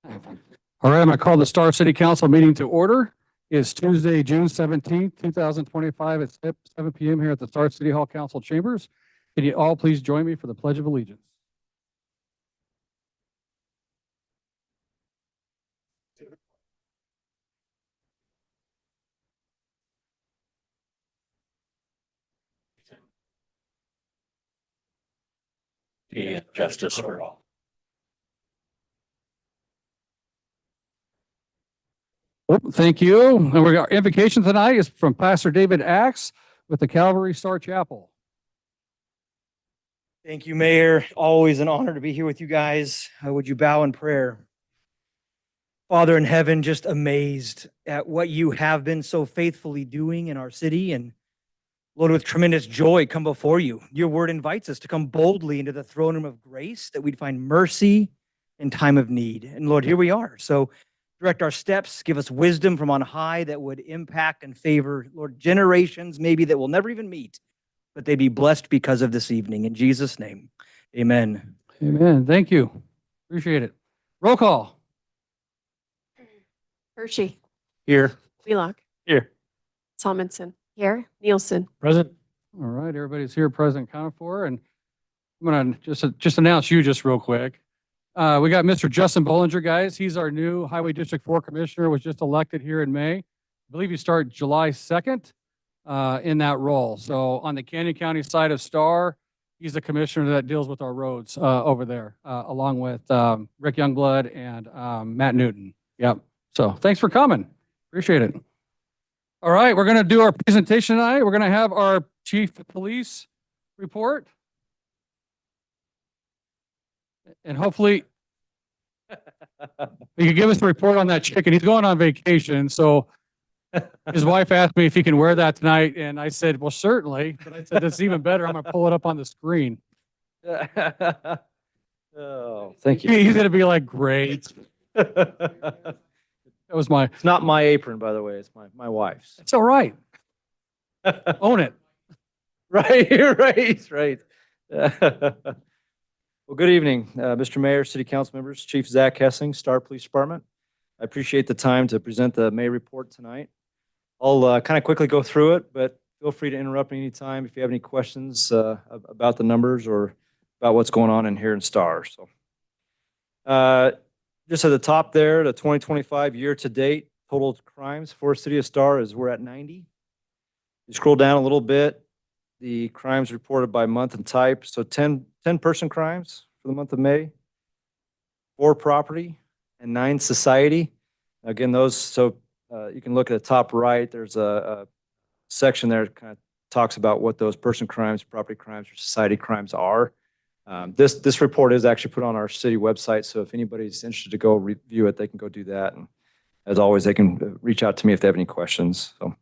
All right, I'm going to call the Star City Council meeting to order. It's Tuesday, June 17th, 2025 at 7 p.m. here at the Star City Hall Council Chambers. Can you all please join me for the Pledge of Allegiance? Peace and justice for all. Thank you. And our invocation tonight is from Pastor David Axe with the Calvary Star Chapel. Thank you, Mayor. Always an honor to be here with you guys. Would you bow in prayer? Father in heaven, just amazed at what you have been so faithfully doing in our city. And Lord, with tremendous joy, come before you. Your word invites us to come boldly into the throne room of grace, that we'd find mercy in time of need. And Lord, here we are. So direct our steps, give us wisdom from on high that would impact and favor, Lord, generations maybe that we'll never even meet, but they be blessed because of this evening. In Jesus' name, amen. Amen. Thank you. Appreciate it. Roll call. Hershey. Here. Wheelock. Here. Salmonson. Here. Nielsen. Present. All right, everybody's here present, accounted for, and I'm going to just announce you just real quick. We got Mr. Justin Bollinger, guys. He's our new Highway District 4 Commissioner, was just elected here in May. I believe you start July 2nd in that role. So on the Canyon County side of Star, he's the commissioner that deals with our roads over there, along with Rick Youngblood and Matt Newton. Yep. So thanks for coming. Appreciate it. All right, we're going to do our presentation tonight. We're going to have our chief of police report. And hopefully he can give us a report on that chicken. He's going on vacation. So his wife asked me if he can wear that tonight. And I said, well, certainly. But I said, that's even better. I'm going to pull it up on the screen. Oh, thank you. He's going to be like, great. That was my. It's not my apron, by the way. It's my wife's. It's all right. Own it. Right, right. Well, good evening, Mr. Mayor, City Council members, Chief Zach Hessing, Star Police Department. I appreciate the time to present the May report tonight. I'll kind of quickly go through it, but feel free to interrupt me anytime if you have any questions about the numbers or about what's going on in here in Star. So, just at the top there, the 2025 year-to-date total crimes for City of Star is we're at 90. You scroll down a little bit, the crimes reported by month and type. So 10 person crimes for the month of May, 4 property, and 9 society. Again, those, so you can look at the top right, there's a section there that kind of talks about what those person crimes, property crimes, or society crimes are. This report is actually put on our city website, so if anybody's interested to go review it, they can go do that. And as always, they can reach out to me if they have any questions. So,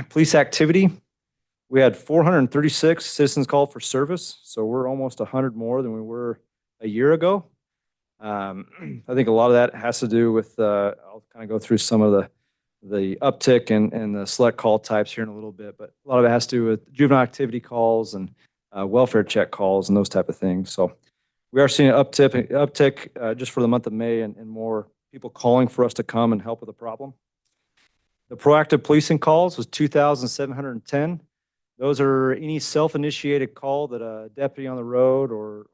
police activity, we had 436 citizens called for service, so we're almost 100 more than we were a year ago. I think a lot of that has to do with, I'll kind of go through some of the uptick and the select call types here in a little bit, but a lot of it has to do with juvenile activity calls and welfare check calls and those type of things. So we are seeing an uptick just for the month of May and more people calling for us to come and help with the problem. The proactive policing calls was 2,710. Those are any self-initiated call that a deputy on the road or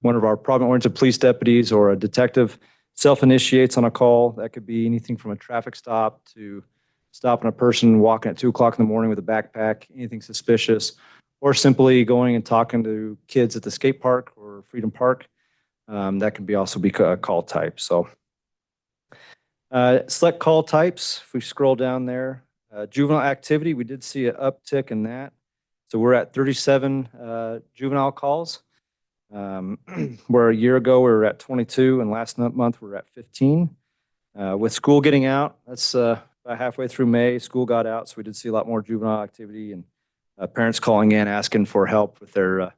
one of our problem-oriented police deputies or a detective self-initiates on a call. That could be anything from a traffic stop to stopping a person walking at 2 o'clock in the morning with a backpack, anything suspicious, or simply going and talking to kids at the skate park or Freedom Park. That can also be a call type. So select call types, if we scroll down there, juvenile activity, we did see an uptick in that. So we're at 37 juvenile calls. Where a year ago we were at 22 and last month we were at 15. With school getting out, that's about halfway through May, school got out, so we did see a lot more juvenile activity and parents calling in asking for help with their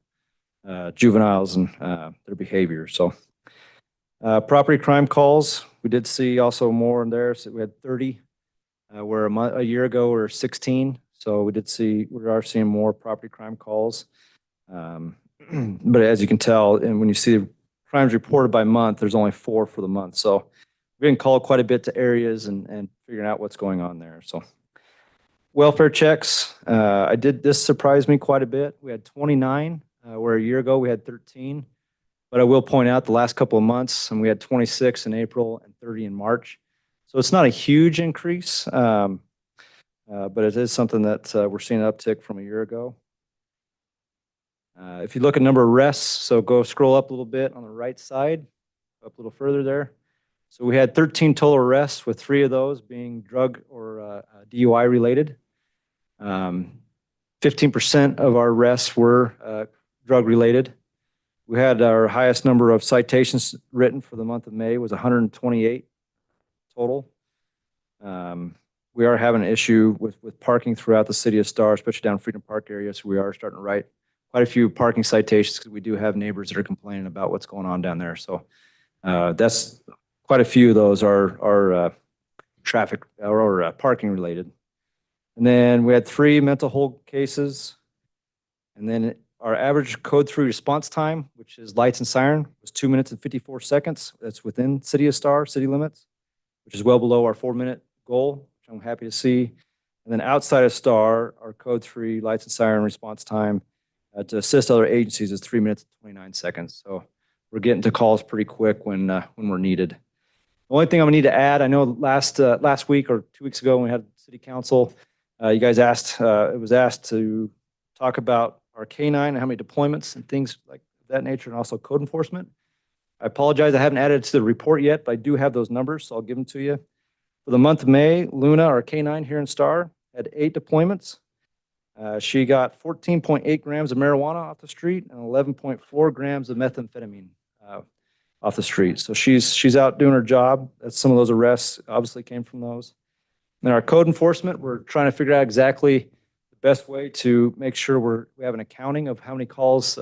juveniles and their behavior. So property crime calls, we did see also more in there. So we had 30, where a year ago we were 16. So we are seeing more property crime calls. But as you can tell, and when you see crimes reported by month, there's only 4 for the month. So we're getting called quite a bit to areas and figuring out what's going on there. So welfare checks, this surprised me quite a bit. We had 29, where a year ago we had 13. But I will point out the last couple of months, and we had 26 in April and 30 in March. So it's not a huge increase, but it is something that we're seeing an uptick from a year ago. If you look at number of arrests, so scroll up a little bit on the right side, up a little further there. So we had 13 total arrests, with 3 of those being drug or DUI related. 15% of our arrests were drug related. We had our highest number of citations written for the month of May was 128 total. We are having an issue with parking throughout the city of Star, especially down Freedom Park area. So we are starting to write quite a few parking citations because we do have neighbors that are complaining about what's going on down there. So that's quite a few of those are traffic or parking related. And then we had 3 mental hold cases. And then our average code 3 response time, which is lights and siren, was 2 minutes and 54 seconds. That's within city of Star, city limits, which is well below our 4-minute goal, which I'm happy to see. And then outside of Star, our code 3 lights and siren response time to assist other agencies is 3 minutes and 29 seconds. So we're getting to calls pretty quick when we're needed. The only thing I'm gonna need to add, I know last week or 2 weeks ago when we had city council, you guys asked, it was asked to talk about our K-9 and how many deployments and things like that nature, and also code enforcement. I apologize, I haven't added it to the report yet, but I do have those numbers, so I'll give them to you. For the month of May, Luna, our K-9 here in Star, had 8 deployments. She got 14.8 grams of marijuana off the street and 11.4 grams of methamphetamine off the street. So she's out doing her job. That's some of those arrests obviously came from those. And our code enforcement, we're trying to figure out exactly the best way to make sure we have an accounting of how many calls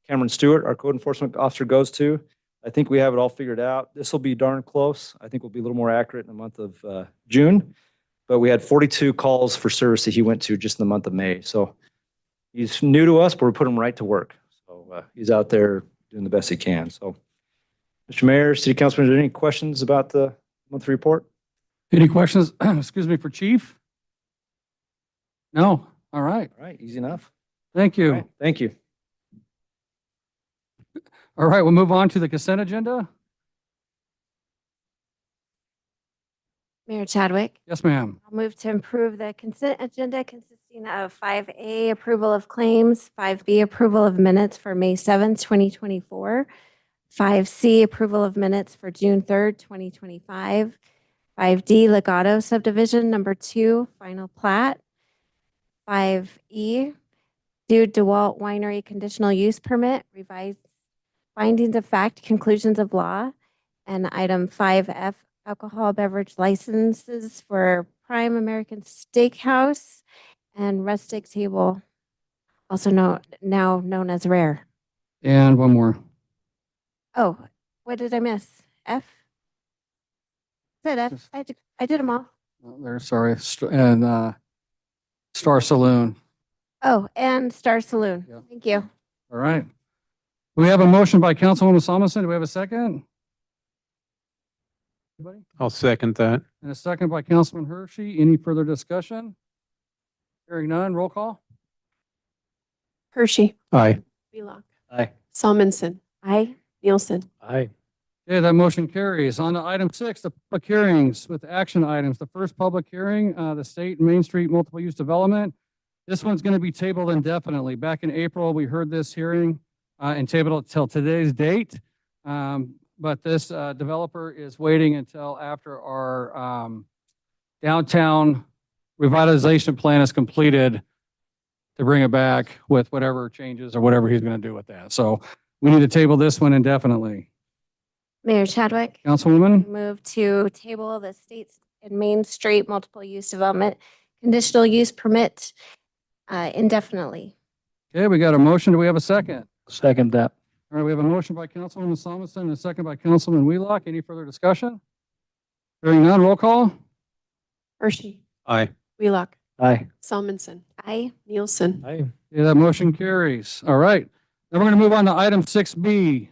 Cameron Stewart, our code enforcement officer, goes to. I think we have it all figured out. This will be darn close. I think we'll be a little more accurate in the month of June. But we had 42 calls for service that he went to just in the month of May. So he's new to us, but we're putting him right to work. So he's out there doing the best he can. So, Mr. Mayor, City Councilman, are there any questions about the monthly report? Any questions, excuse me, for Chief? No? All right. All right, easy enough. Thank All you. right, thank you. All right, we'll move on to the consent agenda. Mayor Chadwick, Yes, ma'am. I'll move to improve the consent agenda consisting of 5A, approval of claims, 5B, approval of minutes for May 7th, 2024, 5C, approval of minutes for June 3rd, 2025, 5D, Legato subdivision number 2, final plat, 5E, Dude DeWalt Winery conditional use permit, revised findings of fact, conclusions of law, and item 5F, alcohol beverage licenses for Prime American Steakhouse and Rustic Table, also now known as Rare. And one more. Oh, what did I miss? F? Said F. Yes. I did them all. Oh, there, sorry. And Star Saloon. Oh, and Star Saloon. Yeah. Thank you. All right. We have a motion by Councilwoman Solomon. Do we have a second? Anybody? I'll second that. And a second by Councilman Hershey. Any further discussion? Hearing none, roll call. Hershey. Aye. Wheelock. Aye. Salmonson. Aye. Nielsen. Aye. Okay, that motion carries. On to item 6, the public hearings with action items. The first public hearing, the State and Main Street Multiple Use Development. This one's going to be tabled indefinitely. Back in April, we heard this hearing and tabled it till today's date. But this developer is waiting until after our downtown revitalization plan is completed to bring it back with whatever changes or whatever he's going to do with that. So we need to table this one indefinitely. Mayor Chadwick. Councilwoman? Move to table the States and Main Street Multiple Use Development conditional use permit indefinitely. Okay, we got a motion. Do we have a second? Second that. All right, we have a motion by Councilwoman Solomon and a second by Councilman Wheelock. Any further discussion? Hearing none, roll call. Hershey. Aye. Wheelock. Aye. Salmonson. Aye. Nielsen. Aye. Yeah, that motion carries. All right. Now we're going to move on to item 6B.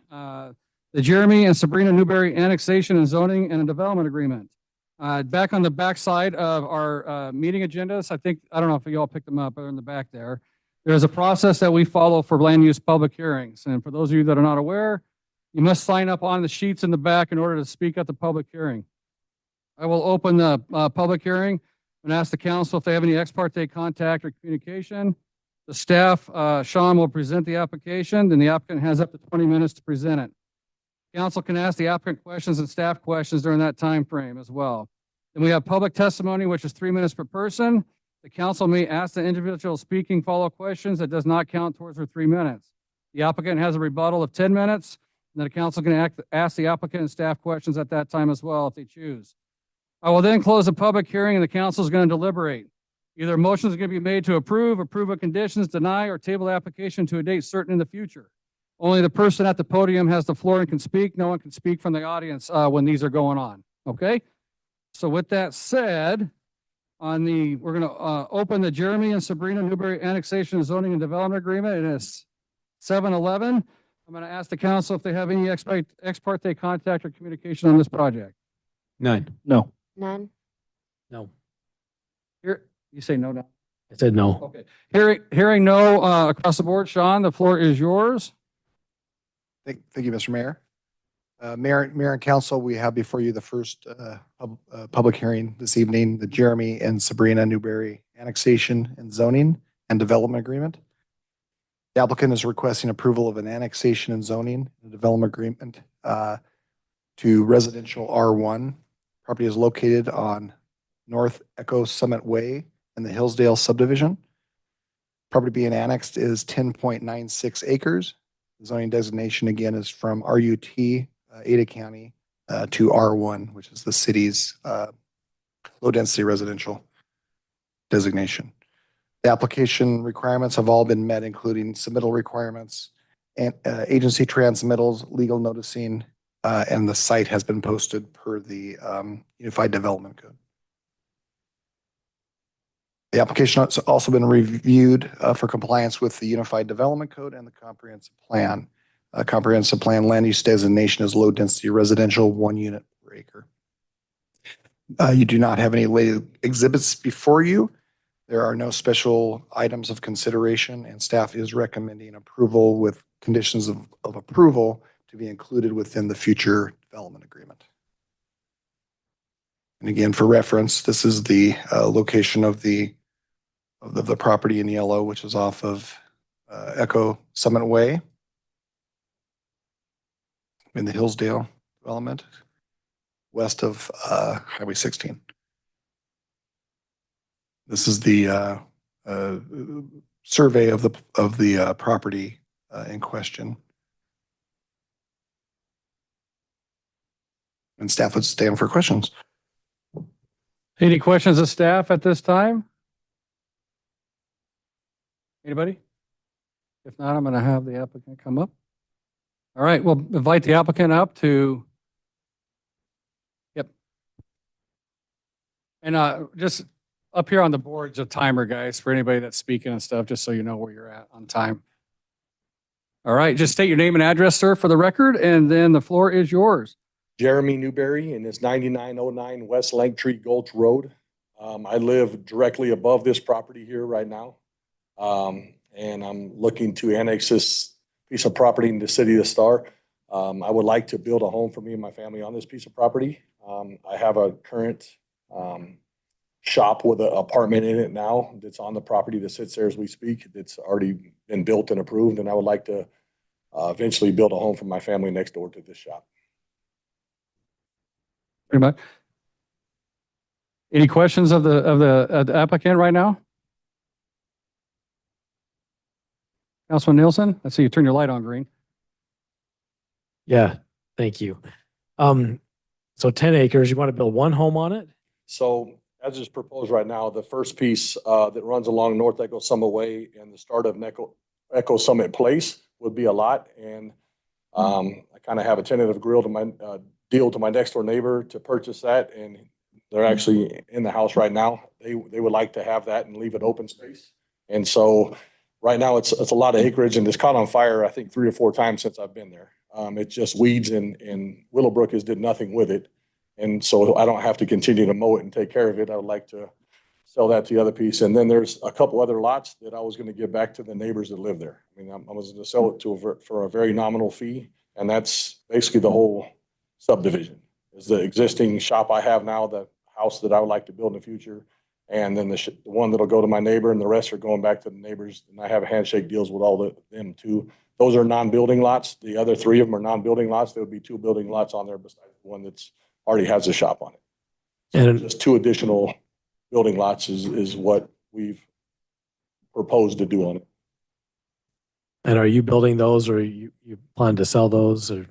the Jeremy and Sabrina Newberry annexation and zoning and a development agreement. Back on the back side of our meeting agendas, I don't know if you all picked them up, they're in the back there. There's a process that we follow for land use public hearings. And for those of you that are not aware, you must sign up on the sheets in the back in order to speak at the public hearing. I will open the public hearing and ask the council if they have any ex parte contact or communication. The staff, Sean, will present the application, then the applicant has up to 20 minutes to present it. Council can ask the applicant questions and staff questions during that time frame as well. Then we have public testimony, which is 3 minutes per person. The council may ask the individual speaking follow-up questions that does not count towards their 3 minutes. The applicant has a rebuttal of 10 minutes, and then the council can ask the applicant and staff questions at that time as well if they choose. I will then close the public hearing and the council is going to deliberate. Either a motion is going to be made to approve with conditions, deny, or table the application to a date certain in the future. Only the person at the podium has the floor and can speak. No one can speak from the audience when these are going on. Okay? So with that said, we're going to open the Jeremy and Sabrina Newberry annexation, zoning, and development agreement. It is 7:11. I'm going to ask the council if they have any ex parte contact or communication on this project. None. No. None. No. Here, you say no now. I said no. Okay. Hearing no across the board, Sean, the floor is yours. Thank you, Mr. Mayor. Mayor and council, we have before you the first public hearing this evening, the Jeremy and Sabrina Newberry annexation and zoning and development agreement. The applicant is requesting approval of an annexation and zoning and development agreement to residential R1. Property is located on North Echo Summit Way in the Hillsdale subdivision. Property being annexed is 10.96 acres. The zoning designation again is from RUT, Ada County, to R1, which is the city's low-density residential designation. The application requirements have all been met, including submittal requirements and agency transmittals, legal noticing, and the site has been posted per the Unified Development Code. The application has also been reviewed for compliance with the Unified Development Code and the Comprehensive Plan. Comprehensive Plan land use designation is low density residential, 1 unit per acre. You do not have any related exhibits before you. There are no special items of consideration, and staff is recommending approval with conditions of approval to be included within the future development agreement. And again, for reference, this is the location of the property in yellow, which is off of Echo Summit Way in the Hillsdale development, west of Highway 16. This is the survey of the property in question. And staff would stand for questions. Any questions of staff at this time? Anybody? If not, I'm going to have the applicant come up. All right, we'll invite the applicant up to. Yep. And just up here on the board's a timer, guys, for anybody that's speaking and stuff, just so you know where you're at on time. All right, just state your name and address, sir, for the record, and then the floor is yours. Jeremy Newberry, and it's 9909 West Langtree Gulch Road. I live directly above this property here right now. And I'm looking to annex this piece of property in the city of Star. I would like to build a home for me and my family on this piece of property. I have a current shop with an apartment in it now that's on the property that sits there as we speak. It's already been built and approved, and I would like to eventually build a home for my family next door to this shop. Pretty much. Any questions of the applicant right now? Councilman Nielsen, I see you turn your light on green. Yeah, thank you. So 10 acres, you want to build one home on it? So as is proposed right now, the first piece that runs along North Echo Summit Way and the start of Echo Summit Place would be a lot. And I kind of have a tentative deal to my next door neighbor to purchase that. And they're actually in the house right now. They would like to have that and leave it open space. And so Right now, it's a lot of acreage and it's caught on fire, I think 3 or 4 times since I've been there. It's just weeds and Willowbrook has did nothing with it. And so I don't have to continue to mow it and take care of it. I would like to sell that to the other piece. And then there's a couple other lots that I was going to give back to the neighbors that live there. I mean, I was going to sell it for a very nominal fee. And that's basically the whole subdivision. Is the existing shop I have now, the house that I would like to build in the future. And then the one that'll go to my neighbor, and the rest are going back to the neighbors. And I have handshake deals with all them too. Those are non-building lots. The other 3 of them are non-building lots. There would be 2 building lots on there besides the one that's already has a shop on it. And Just 2 additional building lots is what we've proposed to do on it. and are you building those, or you plan to sell those, or?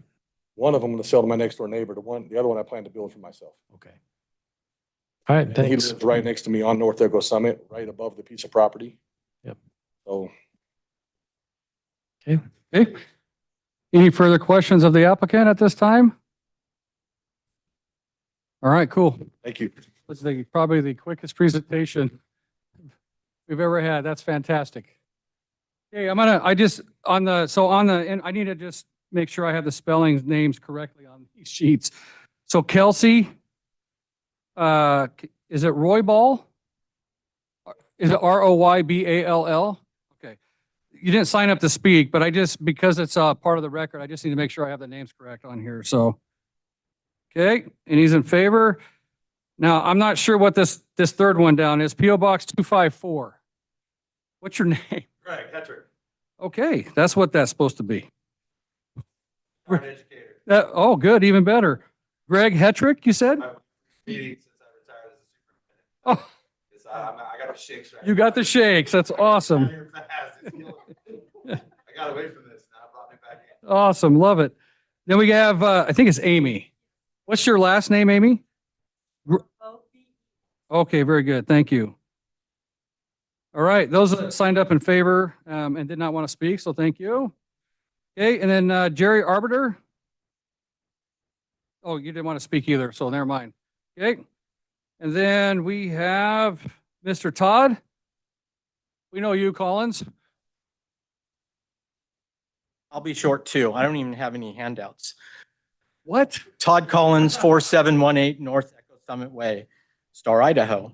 One of them I'm going to sell to my next door neighbor. The other one I plan to build for myself. Okay. All right, And he thanks. lives right next to me on North Echo Summit, right above the piece of property. Yep. So Okay. Any further questions of the applicant at this time? All right, cool. thank you. This is probably the quickest presentation we've ever had. That's fantastic. Okay, and I need to just make sure I have the spellings, names correctly on these sheets. So Kelsey, is it Roybal? Is it Royball? Okay. You didn't sign up to speak, but because it's part of the record, I just need to make sure I have the names correct on here, so. Okay, and he's in favor. Now, I'm not sure what this third one down is. PO Box 254. What's your name? Greg Hetrick, Okay, that's what that's supposed to be. art educator. Oh, good, even better. Greg Hetrick, you said? Meeting since I retired as a superintendent. Oh, It's, I got the shakes right you now. got the shakes. That's awesome. Here fast. It's killing me. I got away from this. Now it brought me back in. Awesome, love it. Then we have, I think it's Amy. What's your last name, Amy? Okay, very good. Thank you. All right, those that signed up in favor and did not want to speak, so thank you. Okay, and then Jerry Arbiter. Oh, you didn't want to speak either, so never mind. Okay, and then we have Mr. Todd. We know you, Collins. I'll be short too. I don't even have any handouts. What? Todd Collins, 4718 North Echo Summit Way, Star, Idaho.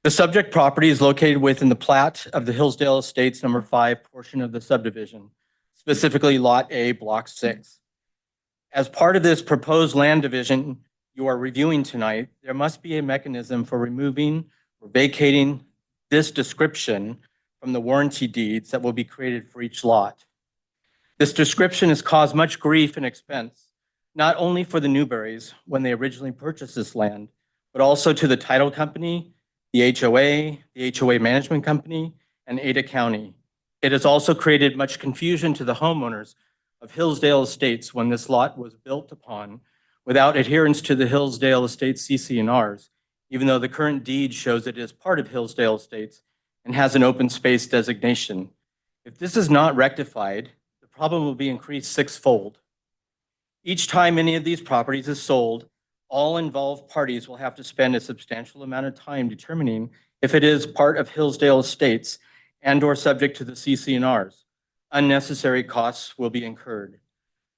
The subject property is located within the plat of the Hillsdale Estates Number 5 portion of the subdivision, specifically Lot A, Block 6. As part of this proposed land division you are reviewing tonight, there must be a mechanism for removing or vacating this description from the warranty deeds that will be created for each lot. This description has caused much grief and expense, not only for the Newberries when they originally purchased this land, but also to the title company, the HOA management company, and Ada County. It has also created much confusion to the homeowners of Hillsdale Estates when this lot was built upon without adherence to the Hillsdale Estates CC&Rs, even though the current deed shows it is part of Hillsdale Estates and has an open space designation. If this is not rectified, the problem will be increased sixfold. Each time any of these properties is sold, all involved parties will have to spend a substantial amount of time determining if it is part of Hillsdale Estates and/or subject to the CC&Rs. Unnecessary costs will be incurred.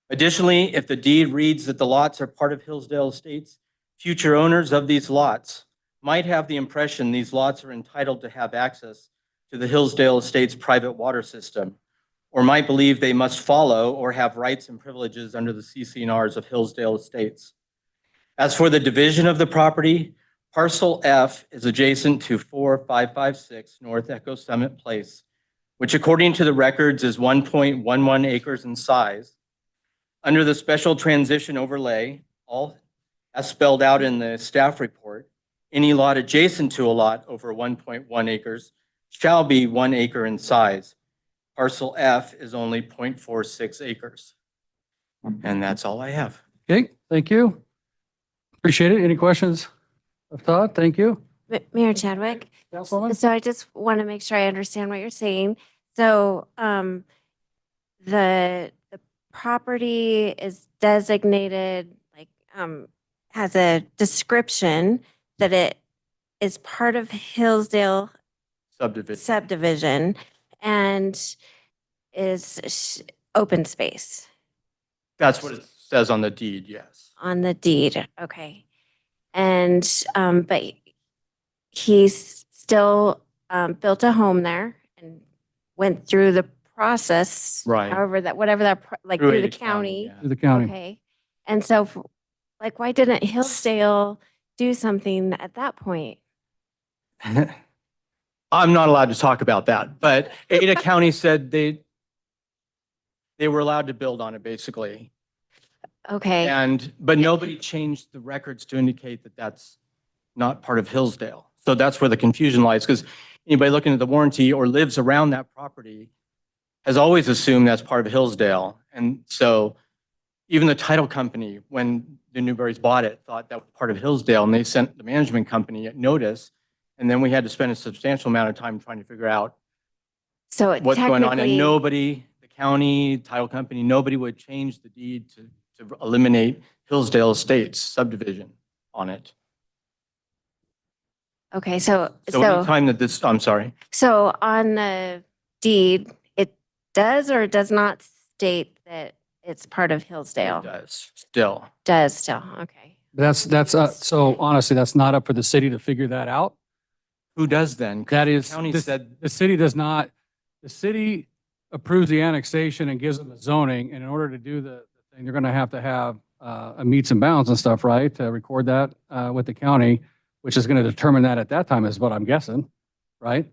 Additionally, if the deed reads that the lots are part of Hillsdale Estates, future owners of these lots might have the impression these lots are entitled to have access to the Hillsdale Estates private water system, or might believe they must follow or have rights and privileges under the CC&Rs of Hillsdale Estates. As for the division of the property, Parcel F is adjacent to 4556 North Echo Summit Place, which according to the records is 1.11 acres in size. Under the special transition overlay, all as spelled out in the staff report, any lot adjacent to a lot over 1.1 acres shall be 1 acre in size. Parcel F is only 0.46 acres. And that's all I have. Okay, thank you. Appreciate it. Any questions of Todd? Thank you. Mayor Chadwick. Councilwoman? So I just want to make sure I understand what you're saying. So the property is designated like has a description that it is part of Hillsdale Subdivision. subdivision, and open space That's what it says on the deed, yes. on the deed. Okay. And, but he's still, built a home there and went through the process. Right. However, whatever like Through through the Ada county. yeah. To the county. Okay. And so like, why didn't Hillsdale do something at that point? I'm not allowed to talk about that, but Ada County said they were allowed to build on it, basically. Okay. But nobody changed the records to indicate that that's not part of Hillsdale. So that's where the confusion lies, because anybody looking at the warranty or lives around that property has always assumed that's part of Hillsdale. And so even the title company, when the Newberries bought it, thought that was part of Hillsdale, and they sent the management company a notice. And then we had to spend a substantial amount of time trying to figure out So it what's going on. And technically- nobody, the county, title company, nobody would change the deed to eliminate Hillsdale Estates subdivision on it. Okay, so So anytime that this, I'm sorry, so on the deed, it does or does not state that it's part of Hillsdale? it does still. Does still, okay. So honestly, that's not up for the city to figure that out. Who does then? 'Cause That the is, County the said, city does not, the city approves the annexation and gives them the zoning, and in order to do the thing, you're gonna have to have a meets and bounds and stuff, right? To record that with the county, which is gonna determine that at that time is what I'm guessing, right?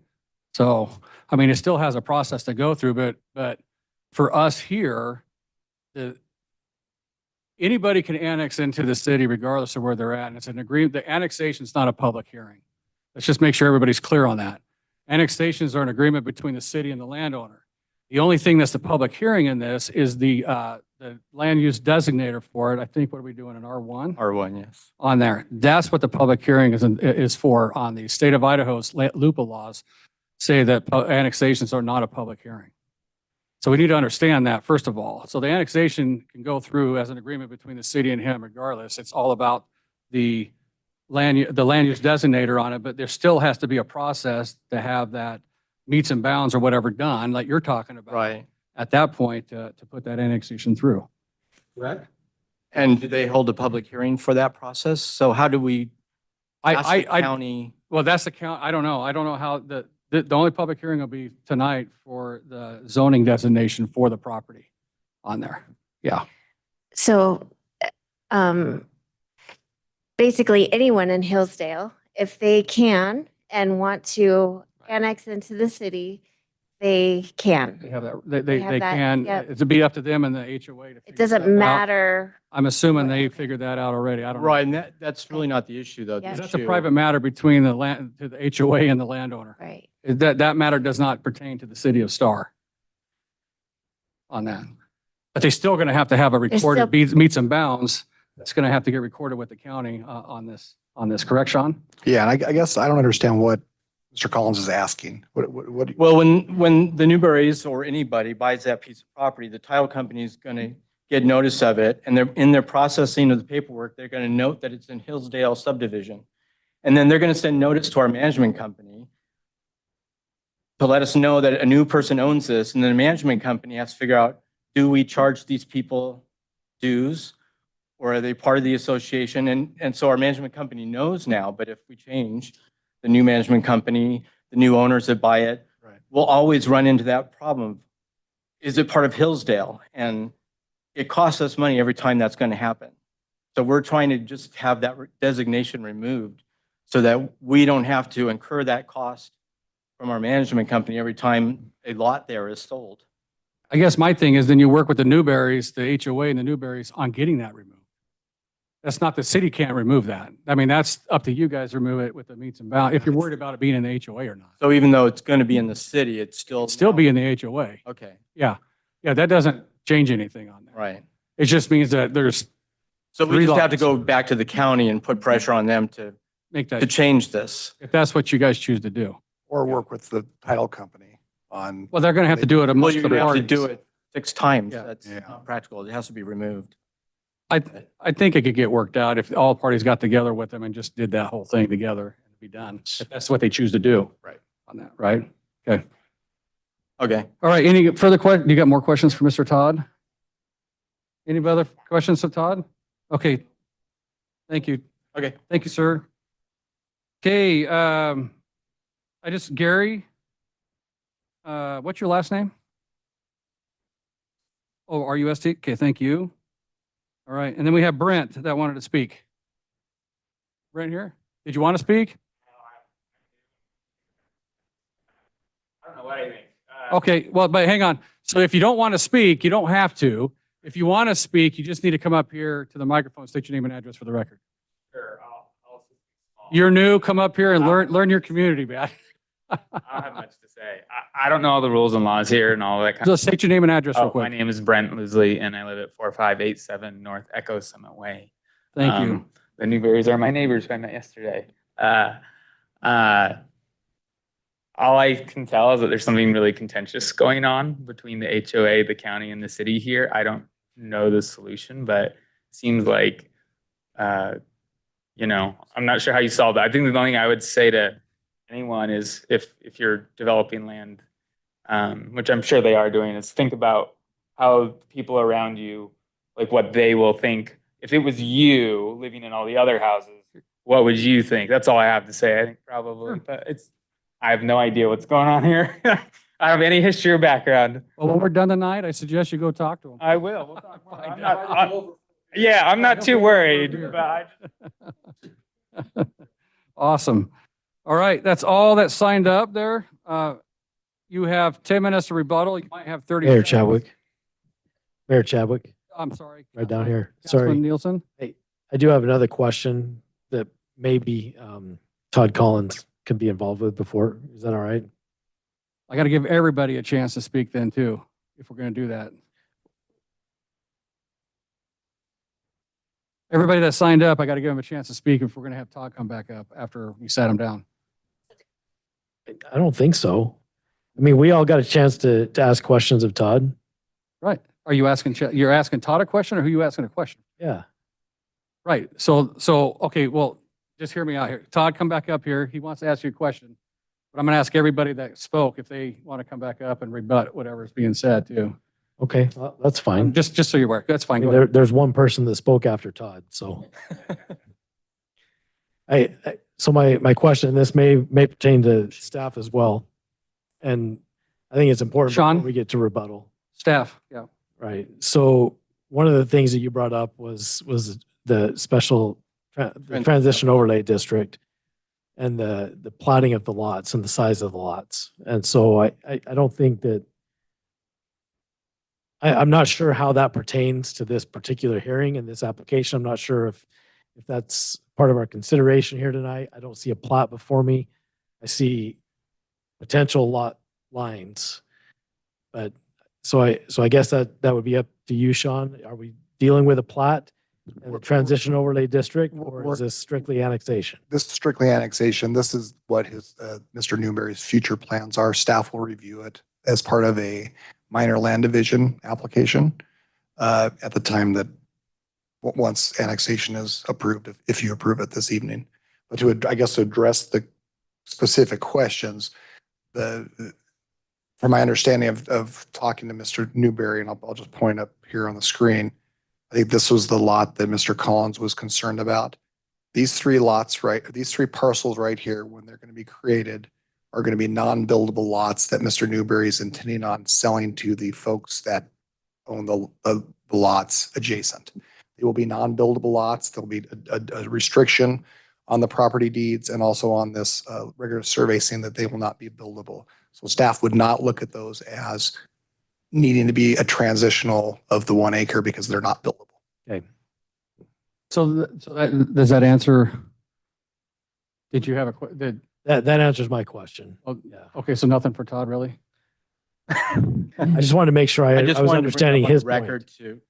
So, I mean, it still has a process to go through, but for us here, anybody can annex into the city regardless of where they're at, and it's an agreement. The annexation is not a public hearing. Let's just make sure everybody's clear on that. Annexations are an agreement between the city and the landowner. The only thing that's the public hearing in this is the land use designator for it. I think, what are we doing in R1? R1, yes. On there. That's what the public hearing is for on the state of Idaho's LUPA laws say that annexations are not a public hearing. So we need to understand that, first of all. So the annexation can go through as an agreement between the city and him regardless. It's all about the land use designator on it, but there still has to be a process to have that meets and bounds or whatever done, like you're talking about. Right. At that point, to put that annexation through. Correct? And do they hold a public hearing for that process? So how do we ask the I, county? well, that's the count. I don't know. I don't know how the only public hearing will be tonight for the zoning designation for the property on there. Yeah. So, basically anyone in Hillsdale, if they can and want to annex into the city, they They can. have that, They have they that, can, yep. it'd be up to them and the HOA to figure It doesn't stuff out. matter. I'm assuming they figured that out already. I don't know. Right, and that's really not the issue, though. The Yeah. That's a issue- private matter between the land, to the HOA and the landowner. Right. That matter does not pertain to the city of Star on that. But they're still going to have a recorded meets and bounds. That's going to have to get recorded with the county on this, correct, Sean? Yeah, and I guess I don't understand what Mr. Collins is asking. What? Well, when the Newberries or anybody buys that piece of property, the title company is going to get notice of it, and they're in their processing of the paperwork, they're going to note that it's in Hillsdale subdivision. And then they're going to send notice to our management company to let us know that a new person owns this, and then the management company has to figure out, do we charge these people dues? Or are they part of the association? And so our management company knows now, but if we change the new management company, the new owners that buy it, Right. we'll always run into that problem. Is it part of Hillsdale? And it costs us money every time that's going to happen. So we're trying to just have that designation removed so that we don't have to incur that cost from our management company every time a lot there is sold. I guess my thing is then you work with the Newberries, the HOA and the Newberries on getting that removed. That's not, the city can't remove that. I mean, that's up to you guys to remove it with the meets and bounds, if you're worried about it being in the HOA or not. So even though it's going to be in the city, it's Still be in the HOA. Okay, Yeah. Yeah, that doesn't change anything on that. right. It just means that there's, So we Three just have to lots. go back to the county and put pressure on them to make that, change this. if that's what you guys choose to do. Or work with the title company on, Well, they're going to have to do it Well, amongst you're the going to have to parties. do it 6 times. Yeah. That's Yeah. not practical. It has to be removed. I think it could get worked out if all parties got together with them and just did that whole thing together and be done. If that's what they choose to do. Right. On that, right? Okay. Okay. All right, any further you got more questions for Mr. Todd? Any other questions of Todd? Okay. Thank you. Okay. Thank you, sir. Okay, Gary, what's your last name? Oh, R-U-S-T? Okay, thank you. All right, and then we have Brent that wanted to speak. Brent here? Did you want to speak? I don't know what I think. Okay, well, but hang on. So if you don't want to speak, you don't have to. If you want to speak, you just need to come up here to the microphone, state your name and address for the record. Sure, I'll You're new, come up here and learn your community, man. I don't have much to say. I don't know all the rules and laws here and all that kind Just state your name and address real of. My quick. name is Brent Loosley and I live at 4587 North Echo Summit Way. Thank you. The Newberries are my neighbors who I met yesterday. All I can tell is that there's something really contentious going on between the HOA, the county, and the city here. I don't know the solution, but it seems like, I'm not sure how you solve that. I think the only thing I would say to anyone is if you're developing land, which I'm sure they are doing, is think about how people around you, like what they will think. If it was you living in all the other houses, what would you think? That's all I have to say. I think probably, but I have no idea what's going on here. I don't have any history or background. Well, when we're done tonight, I suggest you go talk to him. I will. We'll talk more. I'm not too worried, but Awesome. All right, that's all that signed up there. You have 10 minutes to rebuttal. You might have 30. Mayor seconds. Chadwick. Mayor Chadwick, I'm sorry. right down here. Councilman Sorry. Nielsen? I do have another question that maybe Todd Collins could be involved with before. Is that all right? I got to give everybody a chance to speak then too, if we're going to do that. Everybody that signed up, I got to give them a chance to speak if we're going to have Todd come back up after we sat him down. I don't think so. I mean, we all got a chance to ask questions of Todd. Right. Are you asking, you're asking Todd a question or who are you asking a question? Yeah. Right. So, okay, well, just hear me out here. Todd, come back up here. He wants to ask you a question. But I'm going to ask everybody that spoke if they want to come back up and rebut whatever's being said too. Okay, well, that's fine. Just so you're aware. That's I fine. mean, Go ahead. there's one person that spoke after Todd, so. So my question, and this may pertain to staff as well. And I think it's important Sean? before we get to rebuttal. Staff, yeah. Right. So one of the things that you brought up was the special the transition overlay district and the plotting of the lots and the size of the lots. And so I don't think that I'm not sure how that pertains to this particular hearing and this application. I'm not sure if that's part of our consideration here tonight. I don't see a plot before me. I see potential lot lines. But so I guess that would be up to you, Sean. Are we dealing with a plat and the transition overlay district, or is this strictly annexation? This is strictly annexation. This is what Mr. Newberry's future plans are. Staff will review it as part of a minor land division application at the time that once annexation is approved, if you approve it this evening. But to address the specific questions, from my understanding of talking to Mr. Newberry, and I'll just point up here on the screen, I think this was the lot that Mr. Collins was concerned about. These three parcels right here, when they're going to be created, are going to be non-buildable lots that Mr. Newberry is intending on selling to the folks that own the lots adjacent. They will be non-buildable lots. There'll be a restriction on the property deeds and also on this regular survey saying that they will not be buildable. So staff would not look at those as needing to be a transitional of the 1 acre because they're not buildable. Okay. So does that answer? Did you have That answers my question. Oh, Yeah. okay, so nothing for Todd, really? I just wanted to make sure I just was wanted to bring understanding up on his the record point. too.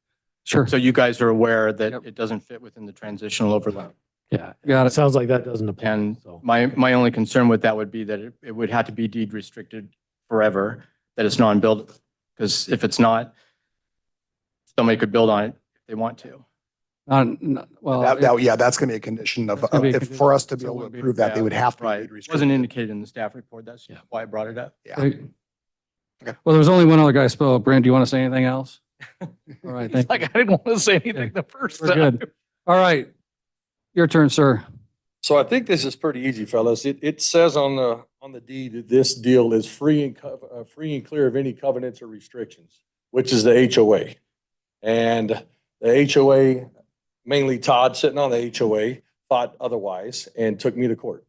Sure. So you guys are aware that Yep. it doesn't fit within the transitional overlay. Yeah. Got It it. sounds like that doesn't apply. And So, my only concern with that would be that it would have to be deed restricted forever, that it's non-buildable. Because if it's not, somebody could build on it if they want to. Well, That's going to be a condition of, That's gonna be a for us to be condition, so it able to wouldn't be- approve that, they would have to be Right. deed It restricted. wasn't indicated in the staff report. That's Yeah. why I brought it up. Yeah. Well, there's only one other guy spoke. Brent, do you want to say anything else? All right, thank you. I didn't want to say anything the first We're good. All right. Your turn, sir. So I think this is pretty easy, fellas. It says on the deed that this deal is free and clear of any covenants or restrictions, which is the HOA. And the HOA, mainly Todd sitting on the HOA, thought otherwise and took me to court.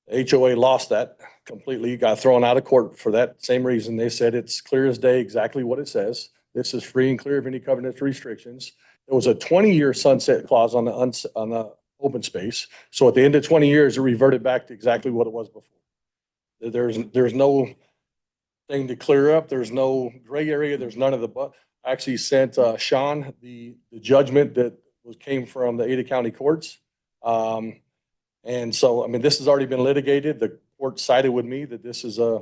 The HOA lost that completely, got thrown out of court for that same reason. They said it's clear as day, exactly what it says. This is free and clear of any covenants or restrictions. There was a 20-year sunset clause on the open space. So at the end of 20 years, it reverted back to exactly what it was before. There's no thing to clear up. There's no gray area. There's none of the, but I actually sent Sean the judgment that came from the Ada County courts. And so, I mean, this has already been litigated. The court sided with me that this is a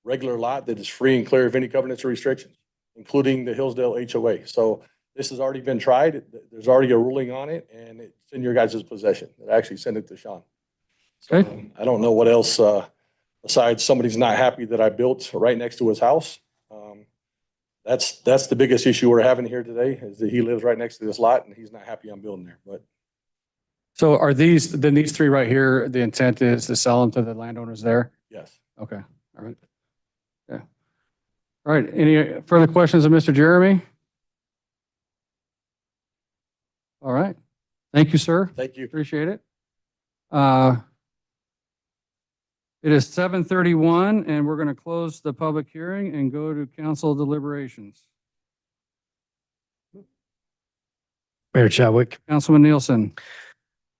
regular lot that is free and clear of any covenants or restrictions, including the Hillsdale HOA. So this has already been tried. There's already a ruling on it, and it's in your guys' possession. I actually sent it to Sean. So, Okay. I don't know what else, besides somebody's not happy that I built right next to his house. That's the biggest issue we're having here today, is that he lives right next to this lot and he's not happy I'm building there. But So are these three right here, the intent is to sell them to the landowners there? yes. Okay, all right. Yeah. All right, any further questions of Mr. Jeremy? All right, thank you, sir. Thank you. Appreciate it. It is 7:31 and we're going to close the public hearing and go to council deliberations. Mayor Chadwick. Councilman Nielsen.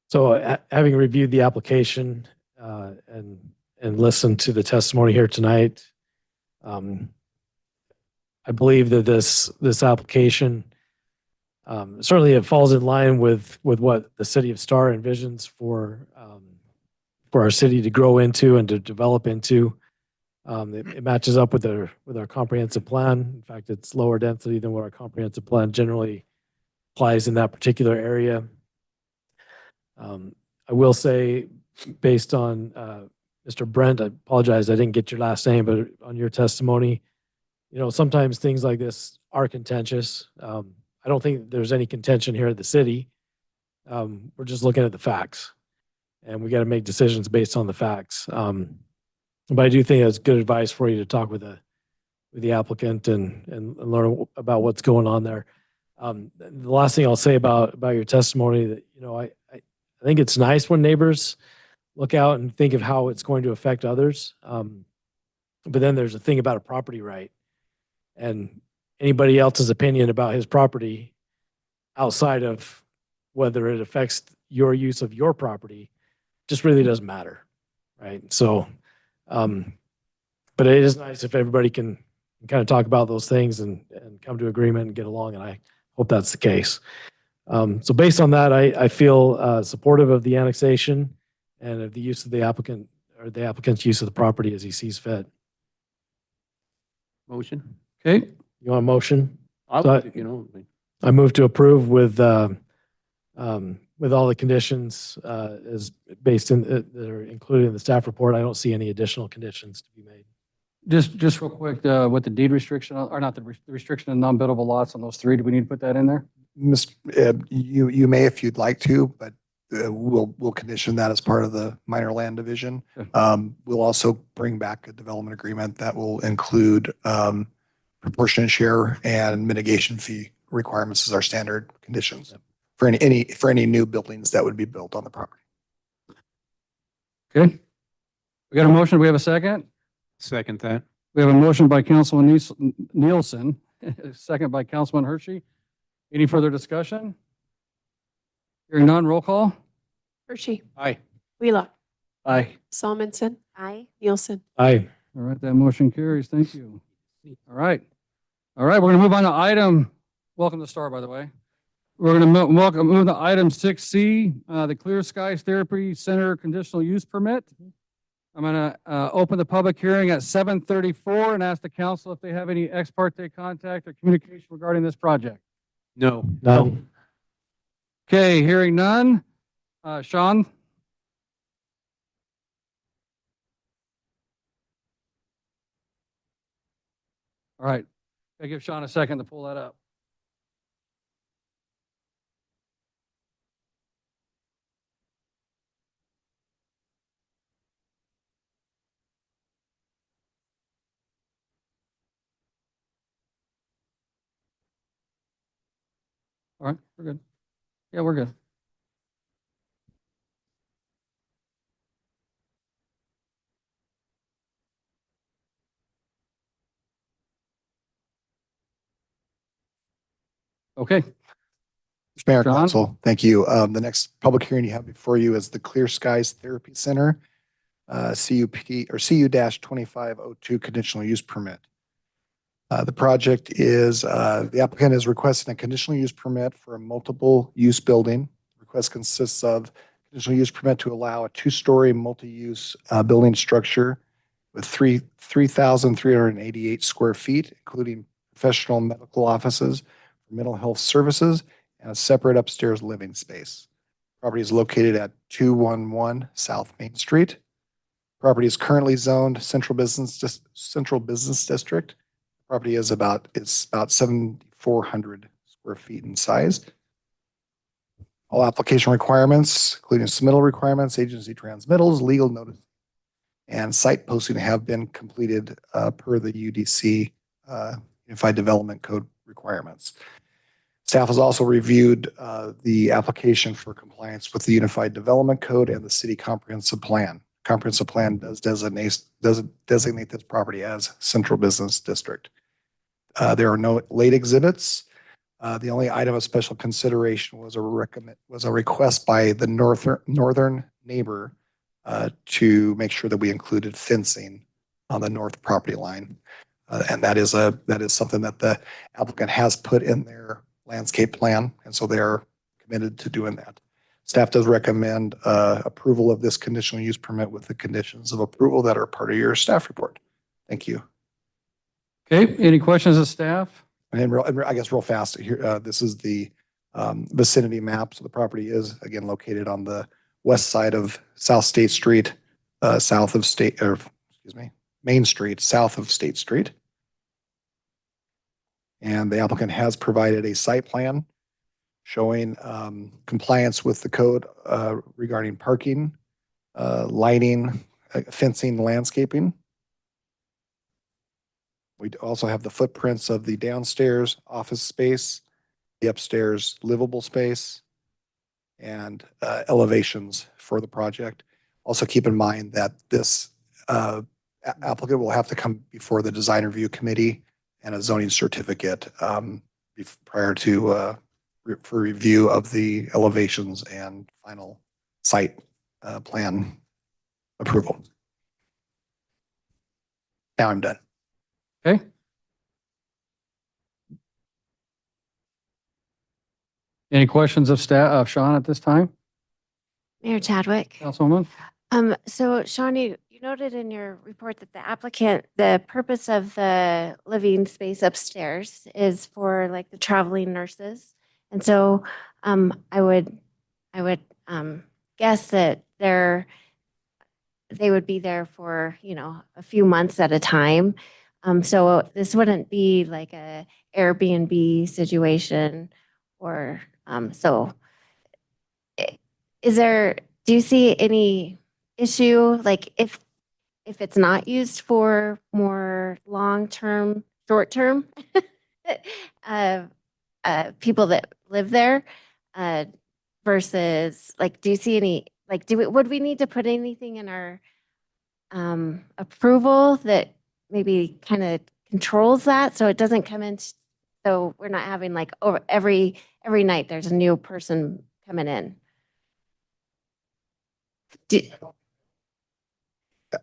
So having reviewed the application and listened to the testimony here tonight, I believe that this application certainly it falls in line with what the city of Star envisions for our city to grow into and to develop into. It matches up with our comprehensive plan. In fact, it's lower density than what our comprehensive plan generally applies in that particular area. I will say, based on Mr. Brent, I apologize, I didn't get your last name, but on your testimony, sometimes things like this are contentious. I don't think there's any contention here at the city. We're just looking at the facts, and we got to make decisions based on the facts. But I do think that's good advice for you to talk with the applicant and learn about what's going on there. The last thing I'll say about your testimony, that I think it's nice when neighbors look out and think of how it's going to affect others. But then there's a thing about a property right, and anybody else's opinion about his property outside of whether it affects your use of your property just really doesn't matter, right? So, but it is nice if everybody can kind of talk about those things and come to agreement and get along, and I hope that's the case. So based on that, I feel supportive of the annexation and of the use of the applicant or the applicant's use of the property as he sees fit. Motion? Okay, You want a motion? I I move to approve with all the conditions as based in that are included in the staff report. I don't see any additional conditions to be made. just real quick, with the deed restriction, or not the restriction of non-buildable lots on those three, do we need to put that in there? You may if you'd like to, but we'll condition that as part of the minor land division. Okay. We'll also bring back a development agreement that will include proportionate share and mitigation fee requirements as our standard conditions for any new buildings that would be built on the property. Okay. We got a motion. We have a second. second that. We have a motion by Councilman Nielsen, a second by Councilman Hershey. Any further discussion? Hearing none, roll call. Hershey. Aye. Wheelock. Aye. Solomon. Aye. Nielsen. Aye. All right, that motion carries. Thank you. All right. All right, we're going to move on to item, welcome to Star, by the way. We're going to move to item 6C, the Clear Skies Therapy Center conditional use permit. I'm going to open the public hearing at 7:34 and ask the council if they have any ex parte contact or communication regarding this project. No. No. Okay, hearing none. Sean? All right. I give Sean a second to pull that up. All right, we're good. Yeah, we're good. Okay, Mr. Mayor, John? Council, thank you. The next public hearing you have before you is the Clear Skies Therapy Center, CUP or CU-2502 conditional use permit. The project is, the applicant is requesting a conditional use permit for a multiple use building. Request consists of conditional use permit to allow a two-story multi-use building structure with 3,388 square feet, including professional medical offices, mental health services, and a separate upstairs living space. Property is located at 211 South Main Street. Property is currently zoned Central Business District. Property is about 7,400 square feet in size. All application requirements, including submittal requirements, agency transmittals, legal notice, and site posting have been completed per the UDC Unified Development Code requirements. Staff has also reviewed the application for compliance with the Unified Development Code and the City Comprehensive Plan. Comprehensive Plan does designate this property as Central Business District. There are no late exhibits. The only item of special consideration was a request by the northern neighbor to make sure that we included fencing on the north property line. And that is something that the applicant has put in their landscape plan. And so they're committed to doing that. Staff does recommend approval of this conditional use permit with the conditions of approval that are part of your staff report. Thank you. Okay, any questions of staff? And I guess real fast here, this is the vicinity map. So the property is again located on the west side of South State Street, Main Street, south of State Street. And the applicant has provided a site plan showing compliance with the code regarding parking, lighting, fencing, landscaping. We also have the footprints of the downstairs office space, the upstairs livable space, and elevations for the project. Also keep in mind that this applicant will have to come before the design review committee and a zoning certificate prior to for review of the elevations and final site plan approval. Now I'm done. Okay. Any questions of staff, of Sean at this time? Mayor Chadwick. Councilwoman? So Sean, you noted in your report that the purpose of the living space upstairs is for like the traveling nurses. And so I would guess that they would be there for, a few months at a time. So this wouldn't be like a Airbnb situation or, do you see any issue, like if it's not used for more long-term, short-term, people that live there, versus like, do you see any, like, would we need to put anything in our approval that maybe kind of controls that so it doesn't come in, so we're not having like over every night there's a new person coming in?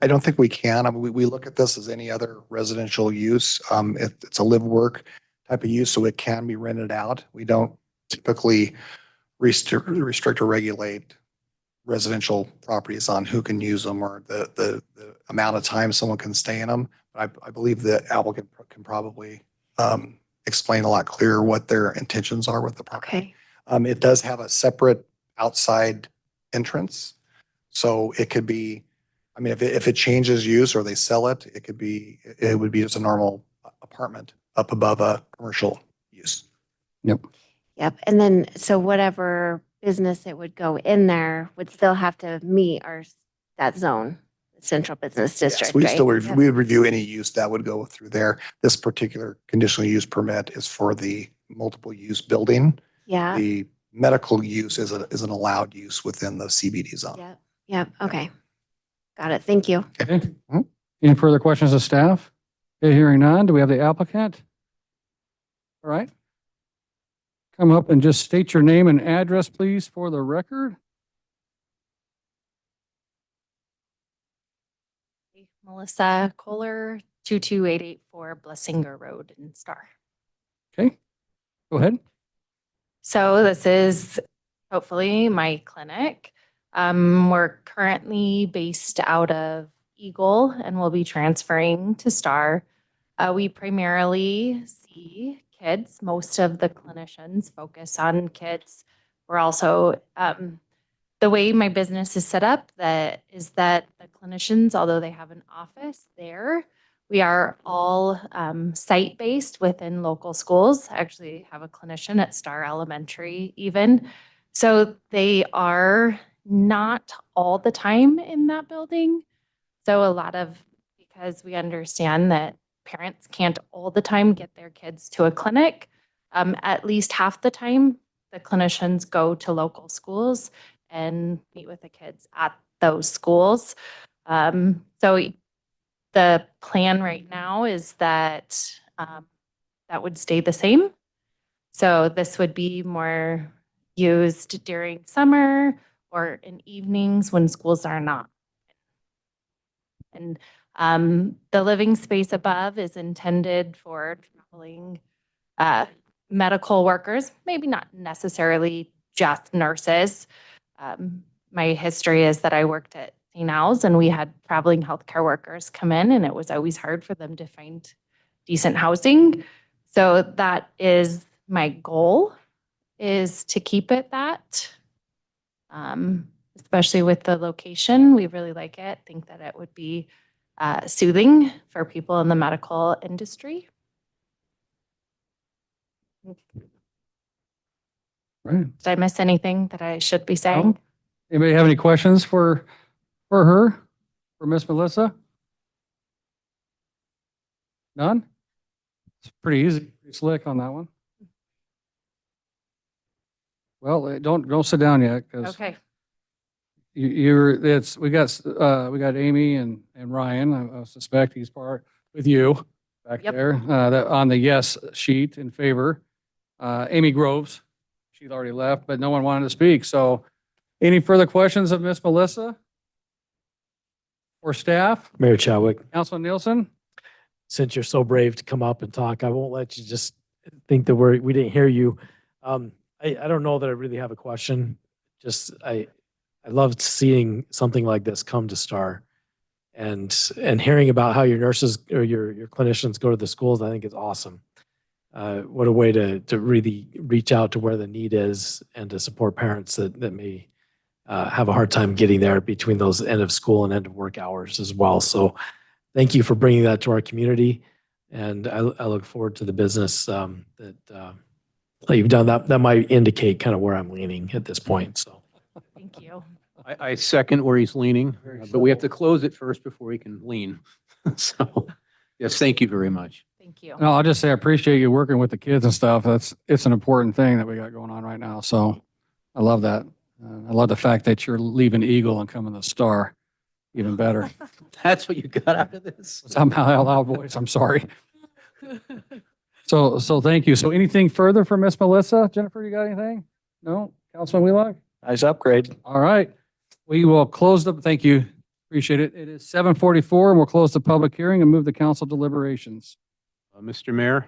I don't think we can. I mean, we look at this as any other residential use. It's a live work type of use, so it can be rented out. We don't typically restrict or regulate residential properties on who can use them or the amount of time someone can stay in them. But I believe the applicant can probably explain a lot clearer what their intentions are with the property. Okay. It does have a separate outside entrance. So it could be, I mean, if it changes use or they sell it, it would be just a normal apartment up above a commercial use. Yep. And then, so whatever business that would go in there would still have to meet that zone, central business Yes, district, we right? still, Yep. we would review any use that would go through there. This particular conditional use permit is for the multiple use building. Yeah, The medical use is an allowed use within the CBD zone. yep, okay. Got it, thank you. Okay. Any further questions of staff? Okay, hearing none. Do we have the applicant? All right. Come up and just state your name and address, please, for the record. Melissa Kohler, 22884 Blessinger Road in Star. Okay, go ahead. So this is hopefully my clinic. We're currently based out of Eagle and we'll be transferring to Star. We primarily see kids. Most of the clinicians focus on kids. We're also, the way my business is set up is that the clinicians, although they have an office there, we are all site-based within local schools. I actually have a clinician at Star Elementary even. So they are not all the time in that building. So because we understand that parents can't all the time get their kids to a clinic, at least half the time, the clinicians go to local schools and meet with the kids at those schools. So the plan right now is that that would stay the same. So this would be more used during summer or in evenings when schools are not. And the living space above is intended for traveling medical workers, maybe not necessarily just nurses. My history is that I worked at St. Al's and we had traveling healthcare workers come in and it was always hard for them to find decent housing. So that is my goal, is to keep it that, especially with the location. We really like it. Think that it would be soothing for people in the medical industry. Right. Did I miss anything that I should be saying? Anybody have any questions for her, for Miss Melissa? None? It's pretty easy, pretty slick on that one. Well, don't sit down yet, because Okay. we got Amy and Ryan. I suspect he's part with you back Yep. there, that on the yes sheet in favor. Amy Groves, she'd already left, but no one wanted to speak. So any further questions of Miss Melissa or staff? Mayor Chadwick, Councilman Nielsen? since you're so brave to come up and talk, I won't let you just think that we didn't hear you. I don't know that I really have a question. Just, I loved seeing something like this come to Star and hearing about how your nurses or your clinicians go to the schools, I think is awesome. What a way to really reach out to where the need is and to support parents that may have a hard time getting there between those end of school and end of work hours as well. So thank you for bringing that to our community. And I look forward to the business that you've done. That might indicate kind of where I'm leaning at this point. So Thank you. I second where he's leaning, but we have to close it first before he can lean. So, yes, thank you very much. Thank you. No, I'll just say I appreciate you working with the kids and stuff. It's an important thing that we got going on right now. So I love that. I love the fact that you're leaving Eagle and coming to Star. Even better. That's what you got out of this? Somehow a loud voice. I'm sorry. So thank you. So anything further for Miss Melissa? Jennifer, you got anything? No? Councilman Wheelock? Nice upgrade. All right. We will close thank you. Appreciate it. It is 7:44 and we'll close the public hearing and move to council deliberations. Mr. Mayor,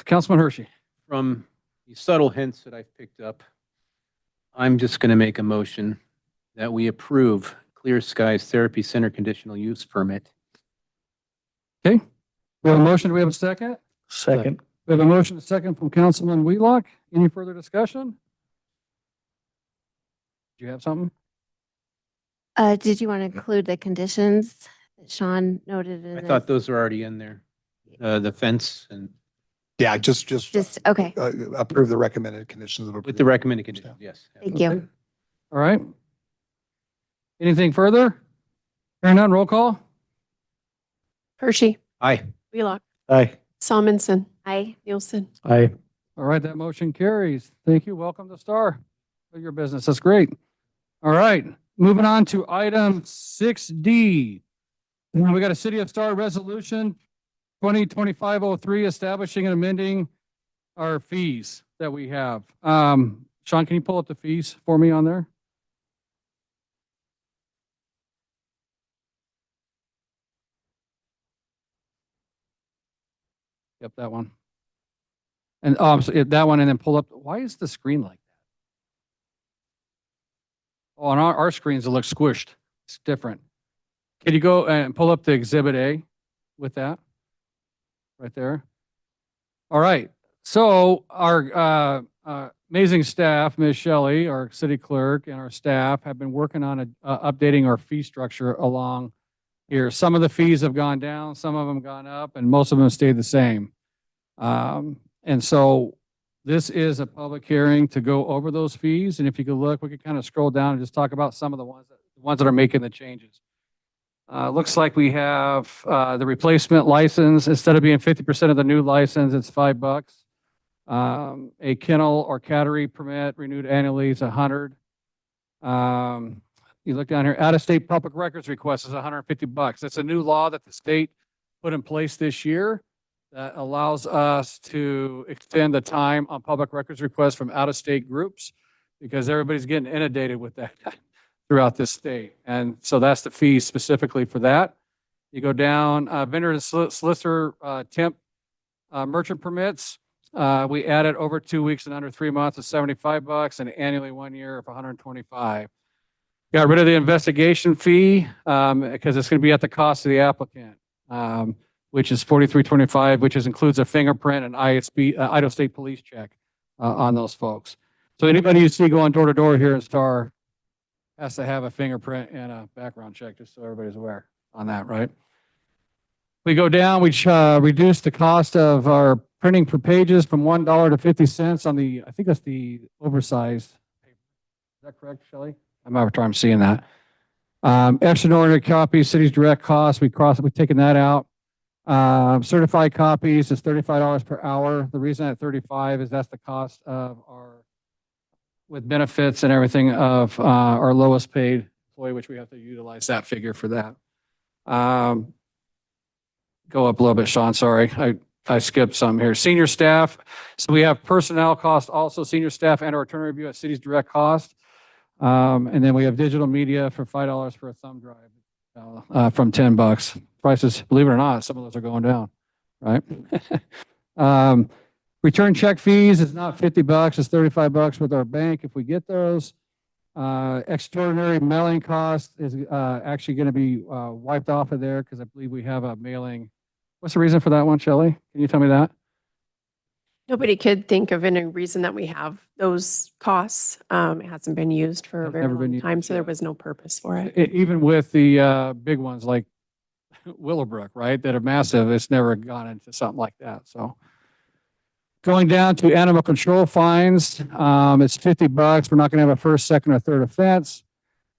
Councilman Hershey. from the subtle hints that I've picked up, I'm just going to make a motion that we approve Clear Skies Therapy Center conditional use permit. Okay. We have a motion. Do we have a second? Second. We have a motion, a second from Councilman Wheelock. Any further discussion? Do you have something? Did you want to include the conditions that Sean noted in I his? thought those were already in there. the fence and Yeah, just okay. approve the recommended conditions of approval. with the recommended conditions, yes. Thank you. Okay. All right. Anything further? Hearing none, roll call? Hershey, Aye. Wheelock, Aye. Solomon, Aye. Nielsen. Aye. All right, that motion carries. Thank you. Welcome to Star. For your business. That's great. All right, moving on to item 6D. We got a City of Star Resolution 2025-03 establishing and amending our fees that we have. Sean, can you pull up the fees for me on there? Yep, that one. And that one, and then pull up. Why is the screen like that? Oh, on our screens, it looks squished. It's different. Can you go and pull up the Exhibit A with that? Right there. All right. So our amazing staff, Ms. Shelley, our city clerk, and our staff have been working on updating our fee structure along here. Some of the fees have gone down, some of them gone up, and most of them stayed the same. And so this is a public hearing to go over those fees. And if you could look, we could kind of scroll down and just talk about some of the ones that are making the changes. Looks like we have the replacement license. Instead of being 50% of the new license, it's $5. A kennel or cattery permit renewed annually is $100. You look down here, out-of-state public records request is $150. That's a new law that the state put in place this year that allows us to extend the time on public records requests from out-of-state groups because everybody's getting inundated with that throughout this state. And so that's the fee specifically for that. You go down, vendor and solicitor temp merchant permits. We added over 2 weeks and under 3 months of $75 and annually 1 year of $125. Got rid of the investigation fee because it's going to be at the cost of the applicant, which is $43.25, which includes a fingerprint and Idaho State Police check on those folks. So anybody you see going door to door here in Star has to have a fingerprint and a background check, just so everybody's aware on that, right? We go down, we reduce the cost of our printing per pages from $1 to 50 cents on the, I think that's the oversized paper. Is that correct, Shelley? I'm having a time seeing that. Extraordinary copies, city's direct costs, we've taken that out. Certified copies is $35 per hour. The reason at 35 is that's the cost of our, with benefits and everything, of our lowest paid employee, which we have to utilize that figure for that. Go up a little bit, Sean, sorry. I skipped some here. Senior staff. So we have personnel cost, also senior staff and our attorney review at city's direct cost. And then we have digital media for $5 for a thumb drive from $10. Prices, believe it or not, some of those are going down, right? Return check fees is not $50, it's $35 with our bank if we get those. Extraordinary mailing cost is actually going to be wiped off of there because I believe we have a mailing. What's the reason for that one, Shelley? Can you tell me that? Nobody could think of any reason that we have those costs. It hasn't been used for a Has very never been long time, used, so there yeah. was no purpose for it. Even with the big ones like Willowbrook, right, that are massive, it's never gone into something like that. So going down to animal control fines, it's $50. We're not going to have a first, second, or third offense.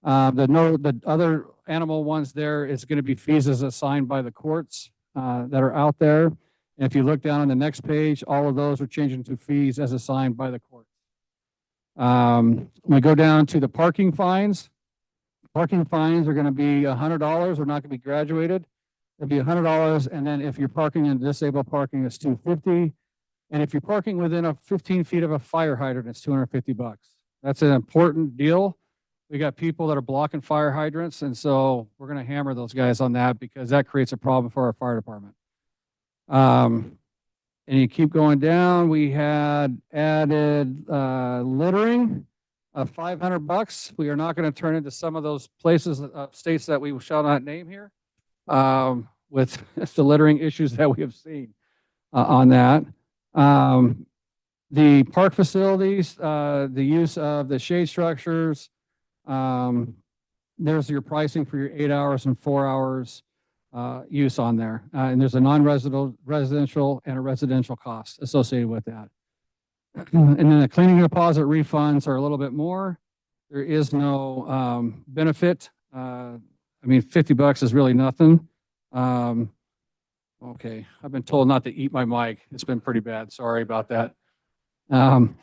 The other animal ones there is going to be fees as assigned by the courts that are out there. And if you look down on the next page, all of those are changing to fees as assigned by the court. We go down to the parking fines. Parking fines are going to be $100. They're not going to be graduated. It'll be $100. And then if you're parking in disabled parking, it's $250. And if you're parking within 15 feet of a fire hydrant, it's $250. That's an important deal. We got people that are blocking fire hydrants. And so we're going to hammer those guys on that because that creates a problem for our fire department. And you keep going down, we had added littering of $500. We are not going to turn into some of those places, states that we shall not name here, with the littering issues that we have seen on that. The park facilities, the use of the shade structures, there's your pricing for your 8 hours and 4 hours. use on there. And there's a residential and a residential cost associated with that. And then the cleaning deposit refunds are a little bit more. There is no benefit. I mean, $50 is really nothing. Okay, I've been told not to eat my mic. It's been pretty bad. Sorry about that. And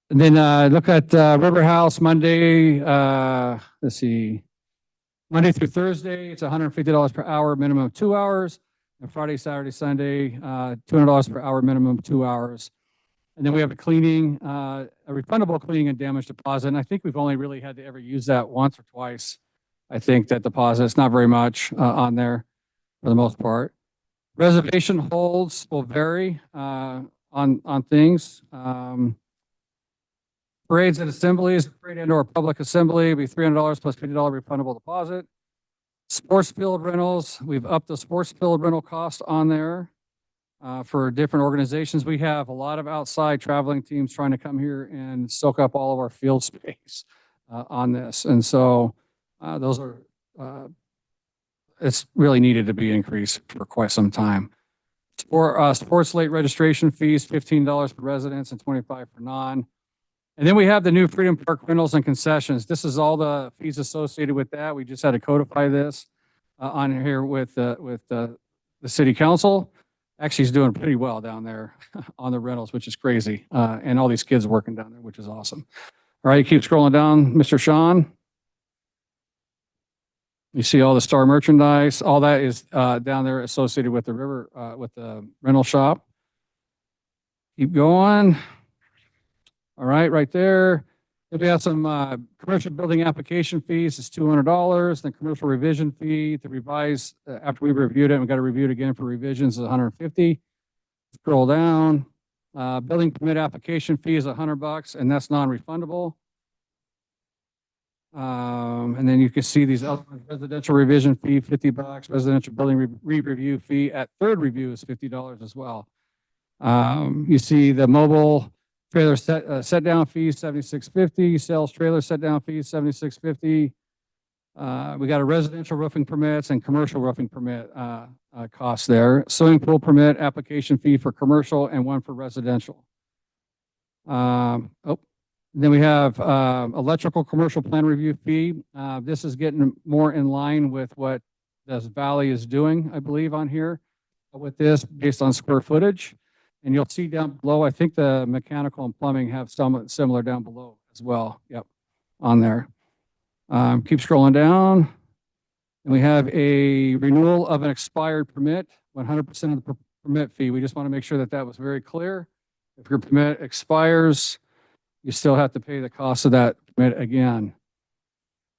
then look at River House Monday, let's see, Monday through Thursday, it's $150 per hour, minimum of 2 hours. And Friday, Saturday, Sunday, $200 per hour, minimum of 2 hours. And then we have a cleaning, a refundable cleaning and damage deposit. And I think we've only really had to ever use that once or twice. I think that deposit, it's not very much on there for the most part. Reservation holds will vary on things. Parades and assemblies, parade and/or public assembly will be $300 plus $50 refundable deposit. Sports field rentals, we've upped the sports field rental cost on there for different organizations. We have a lot of outside traveling teams trying to come here and soak up all of our field space on this. And so those are, it's really needed to be increased for quite some time. Sports late registration fees, $15 for residents and $25 for non. And then we have the new Freedom Park rentals and concessions. This is all the fees associated with that. We just had to codify this on here with the city council. Actually, he's doing pretty well down there on the rentals, which is crazy. And all these kids working down there, which is awesome. All right, keep scrolling down, Mr. Sean. You see all the Star merchandise. All that is down there associated with the river, with the rental shop. Keep going. All right, right there. If we have some commercial building application fees, it's $200. Then commercial revision fee to revise after we reviewed it, we got to review it again for revisions is $150. Scroll down. Building permit application fee is $100, and that's non-refundable. And then you can see these other ones. Residential revision fee, $50. Residential building review fee at third review is $50 as well. You see the mobile trailer set down fee, $76.50. Sales trailer set down fee, $76.50. We got a residential roofing permits and commercial roofing permit costs there. Swimming pool permit application fee for commercial and one for residential. Then we have electrical commercial plan review fee. This is getting more in line with what this Valley is doing, I believe, on here with this based on square footage. And you'll see down below, I think the mechanical and plumbing have some similar down below as well. Yep, on there. Keep scrolling down. And we have a renewal of an expired permit, 100% of the permit fee. We just want to make sure that that was very clear. If your permit expires, you still have to pay the cost of that permit again.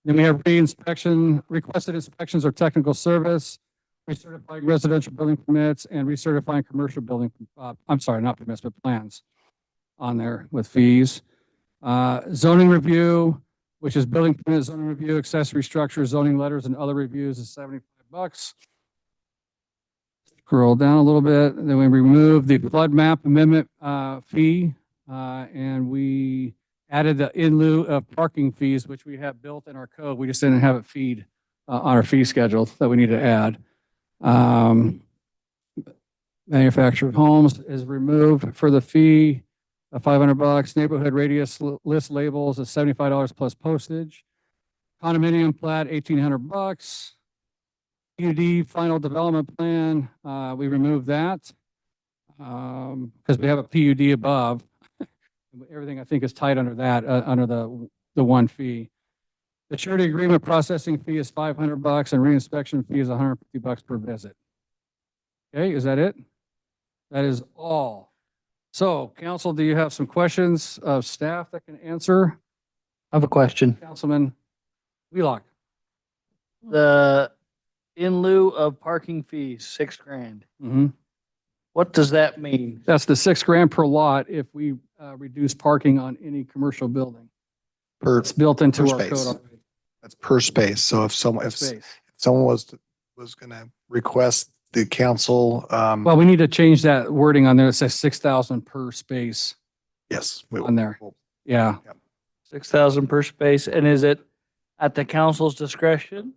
Then we have re-inspection, requested inspections or technical service, recertifying residential building permits and recertifying commercial building, I'm sorry, not permits, but plans on there with fees. Zoning review, which is building permit, zoning review, accessory structure, zoning letters and other reviews is $75. Scroll down a little bit. Then we remove the flood map amendment fee. And we added the in lieu of parking fees, which we have built in our code. We just didn't have it feed on our fee schedule that we need to add. Manufactured homes is removed for the fee of $500. Neighborhood radius list labels is $75 plus postage. Condominium plat, $1,800. PUD final development plan, we removed that because we have a PUD above. Everything I think is tied under that, under the one fee. The surety agreement processing fee is $500 and reinspection fee is $150 per visit. Okay, is that it? That is all. So, council, do you have some questions of staff that can answer? I have a question. Councilman Wheelock. The in lieu of parking fees, $6,000. Mm-hmm. What does that mean? That's the $6,000 per lot if we reduce parking on any commercial building. It's built into our space. code already. That's per space. So if someone Space. was going to request the council, Well, we need to change that wording on there. It says 6,000 per space yes, on there. Yeah. 6,000 per space. And is it at the council's discretion?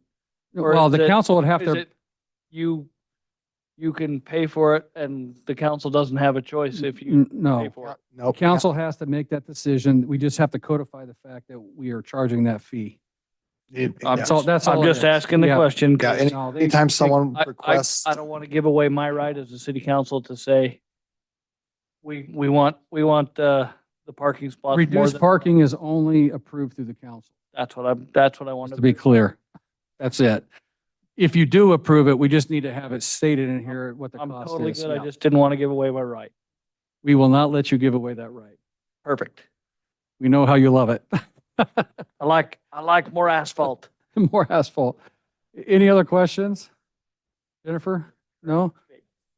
Or Well, is the it- council would have Is to, it you can pay for it and the council doesn't have a choice if you pay no. for it? Nope. Council has to make that decision. We just have to codify the fact that we are charging that fee. That's all, that's all I'm it just is. asking the Yeah. question. Yeah, 'cause No, they- anytime someone I requests, don't want to give away my right as a city council to say, we want the parking spots more Reduced than. parking is only approved through the council, That's what I wanted just to be clear. That's it. If you do approve it, we just need to have it stated in here what the I'm cost totally is. good. I Yeah. just didn't want to give away my right. We will not let you give away that right. Perfect. We know how you love it. I like more asphalt. More asphalt. Any other questions? Jennifer? No?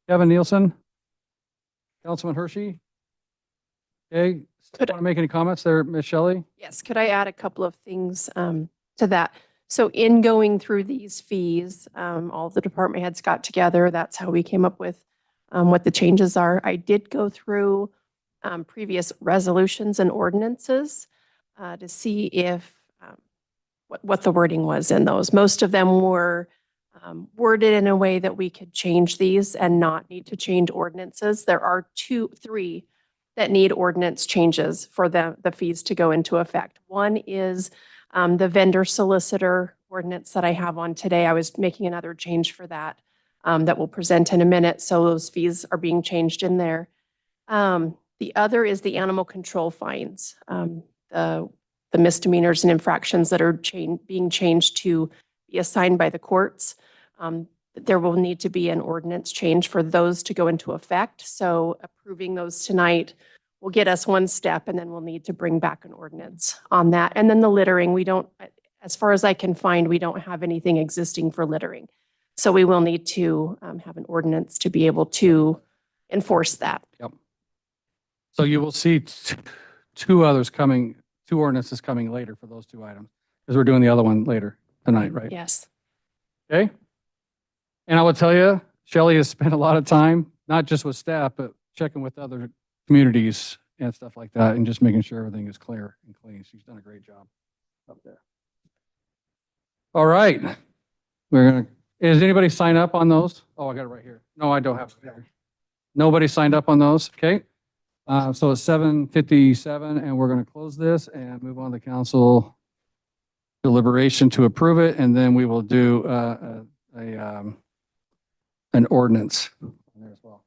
Kevin Nielsen? Councilman Hershey? Okay, Could- want to make any comments there, Ms. Shelley? Yes, could I add a couple of things to that? So in going through these fees, all of the department heads got together. That's how we came up with what the changes are. I did go through previous resolutions and ordinances to see if what the wording was in those. Most of them were worded in a way that we could change these and not need to change ordinances. There are three that need ordinance changes for the fees to go into effect. One is the vendor solicitor ordinance that I have on today. I was making another change for that that we'll present in a minute. So those fees are being changed in there. The other is the animal control fines, the misdemeanors and infractions that are being changed to be assigned by the courts. There will need to be an ordinance change for those to go into effect. So approving those tonight will get us one step, and then we'll need to bring back an ordinance on that. And then the littering, we don't, as far as I can find, we don't have anything existing for littering. So we will need to have an ordinance to be able to enforce that. So you will see two ordinances coming later for those two items, because we're doing the other one later tonight, right? Yes. Okay? And I will tell you, Shelley has spent a lot of time, not just with staff, but checking with other communities and stuff like that, and just making sure everything is clear and clean. She's done a great job up there. All right. Is anybody sign up on those? Oh, I got it right here. No, I don't have it there. Nobody signed up on those? Okay. So it's 7:57, and we're going to close this and move on to council deliberation to approve it, and then we will do an ordinance there as well.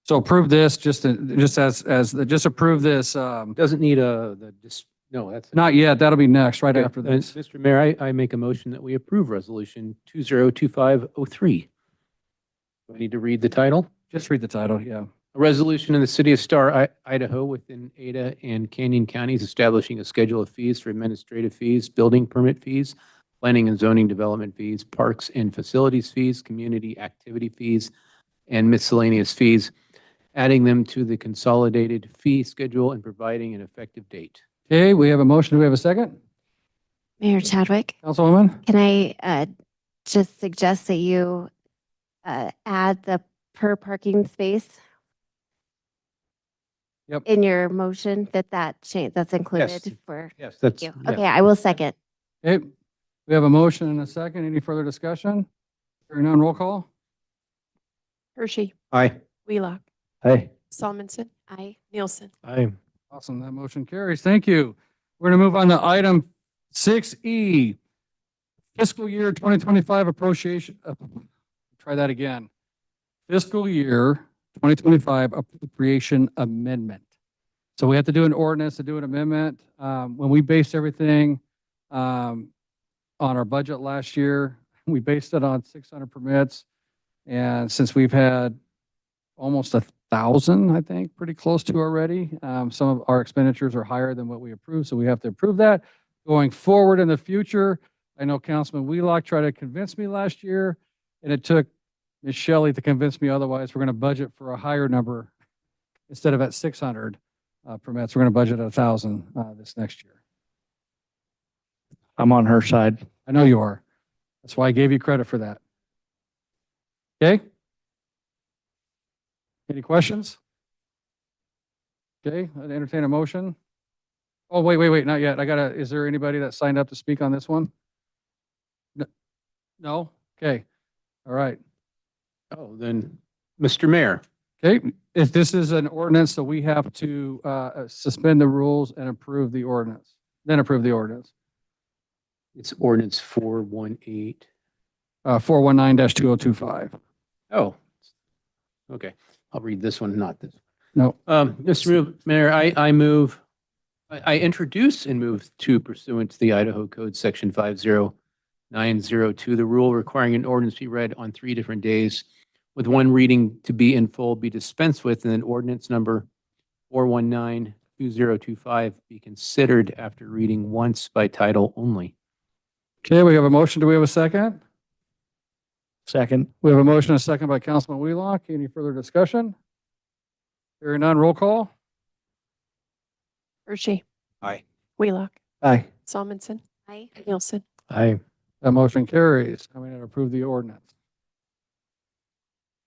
So approve this just approve this. Doesn't need no, that's. Not yet. That'll be next, right Okay, after this. Mr. Mayor, I make a motion that we approve resolution 202503. Do I need to read the title? Just read the title. Yeah. A resolution in the city of Star, Idaho, within Ada and Canyon counties, establishing a schedule of fees for administrative fees, building permit fees, planning and zoning development fees, parks and facilities fees, community activity fees, and miscellaneous fees, adding them to the consolidated fee schedule and providing an effective date. Okay, we have a motion. Do we have a second? Mayor Chadwick, Councilwoman? can I just suggest that you add the per parking space? Yep. In your motion, that's included for Yes, that's. you. yeah. Okay, I will second. Okay, we have a motion and a second. Any further discussion? Hearing none, roll call. Hershey, Aye. Wheelock, Aye. Salmonson, Aye. Nielsen. Aye. Awesome, that motion carries. Thank you. We're going to move on to item 6E, fiscal year 2025 appropriation. Try that again. Fiscal year 2025 appropriation amendment. So we have to do an ordinance to do an amendment. When we based everything on our budget last year, we based it on 600 permits. And since we've had almost 1,000, I think, pretty close to already, some of our expenditures are higher than what we approved, so we have to approve that. Going forward in the future, I know Councilman Wheelock tried to convince me last year, and it took Ms. Shelley to convince me otherwise. We're going to budget for a higher number. Instead of at 600 permits, we're going to budget at 1,000 this next year. I'm on her side. I know you are. That's why I gave you credit for that. Okay? Any questions? Okay, I'd entertain a motion. Oh, wait, not yet. Is there anybody that signed up to speak on this one? No? Okay. All right. Oh, then, Mr. Mayor, Okay, if this is an ordinance, so we have to suspend the rules and approve the ordinance, then approve the ordinance. it's ordinance 418. 419-2025. Oh, okay. I'll read this one, not this. No. Mr. Mayor, I move, I introduce and move to pursuant to the Idaho Code Section 50902, the rule requiring an ordinance be read on 3 different days, with one reading to be in full be dispensed with, and then ordinance number 419-2025 be considered after reading once by title only. Okay, we have a motion. Do we have a second? Second. We have a motion and a second by Councilman Wheelock. Any further discussion? Hearing none, roll call. Hershey. Aye. Wheelock. Aye. Solomon. Aye. Nielsen. Aye. That motion carries. I'm going to approve the ordinance.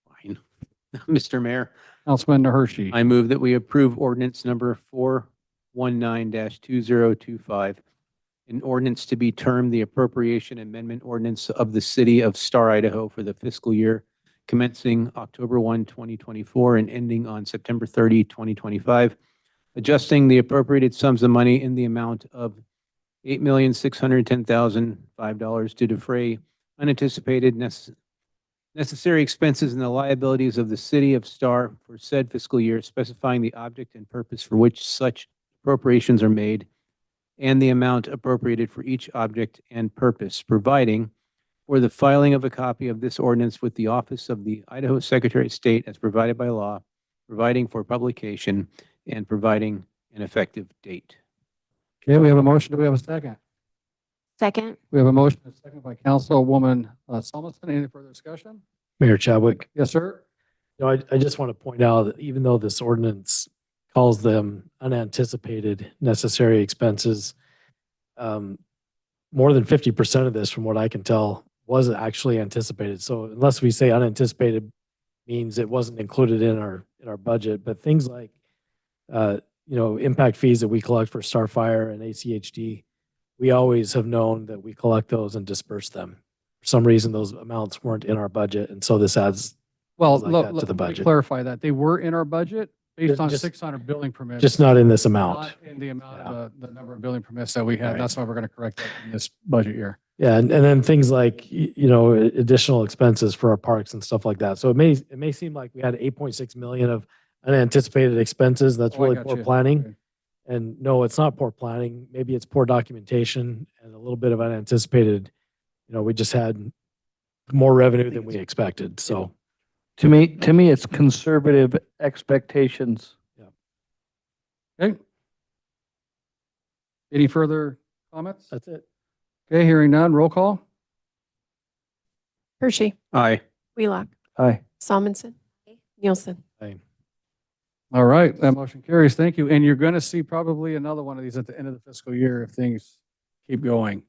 Fine. Mr. Mayor, Councilman Hershey. I move that we approve ordinance number 419-2025, an ordinance to be termed the appropriation amendment ordinance of the city of Star, Idaho for the fiscal year commencing October 1, 2024 and ending on September 30, 2025, adjusting the appropriated sums of money in the amount of $8,610,005 to defray unanticipated necessary expenses and the liabilities of the city of Star for said fiscal year, specifying the object and purpose for which such appropriations are made, and the amount appropriated for each object and purpose, providing for the filing of a copy of this ordinance with the office of the Idaho Secretary of State as provided by law, providing for publication, and providing an effective date. Okay, we have a motion. Do we have a second? Second. We have a motion and a second by Councilwoman Solomon. Any further discussion? Mayor Chadwick. Yes, sir. I just want to point out that even though this ordinance calls them unanticipated necessary expenses, more than 50% of this, from what I can tell, wasn't actually anticipated. So unless we say unanticipated means it wasn't included in our budget, but things like, impact fees that we collect for Starfire and ACHD, we always have known that we collect those and disperse them. For some reason, those amounts weren't in our budget, and so this adds Well, like that to the let me budget. clarify that. They were in our budget based on Just- 600 building permits. just not in this amount. Not in the amount of the number of building permits that we had. Right. That's why we're going to correct that in this budget year. Yeah, and then things like, additional expenses for our parks and stuff like that. So it may seem like we had 8.6 million of unanticipated expenses. That's Oh, I really got poor you. planning. Okay. And no, it's not poor planning. Maybe it's poor documentation and a little bit of unanticipated, we just had more revenue than we expected. So, To me, it's conservative expectations. Okay. Any further comments? that's it. Okay, hearing none, roll call. Hershey. Aye. Wheelock. Aye. Solomon. Nielsen. All right, that motion carries. Thank you. And you're going to see probably another one of these at the end of the fiscal year if things keep going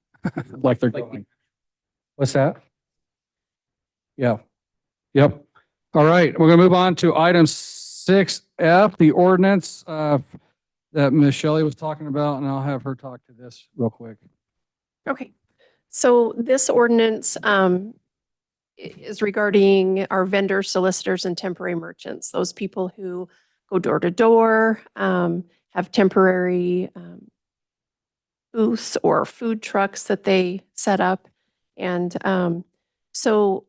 like they're going. What's that? Yeah. Yep. All right, we're going to move on to item 6F, the ordinance that Ms. Shelley was talking about, and I'll have her talk to this real quick. Okay, so this ordinance is regarding our vendors, solicitors, and temporary merchants, those people who go door to door, have temporary booths or food trucks that they set up. And so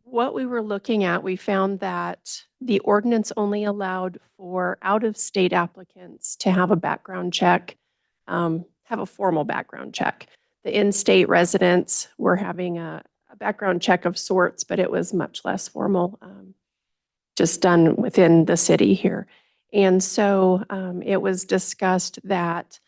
what we were looking at, we found that the ordinance only allowed for out-of-state applicants to have a background check, have a formal background check. The in-state residents were having a background check of sorts, but it was much less formal, just done within the city here. And so it was discussed that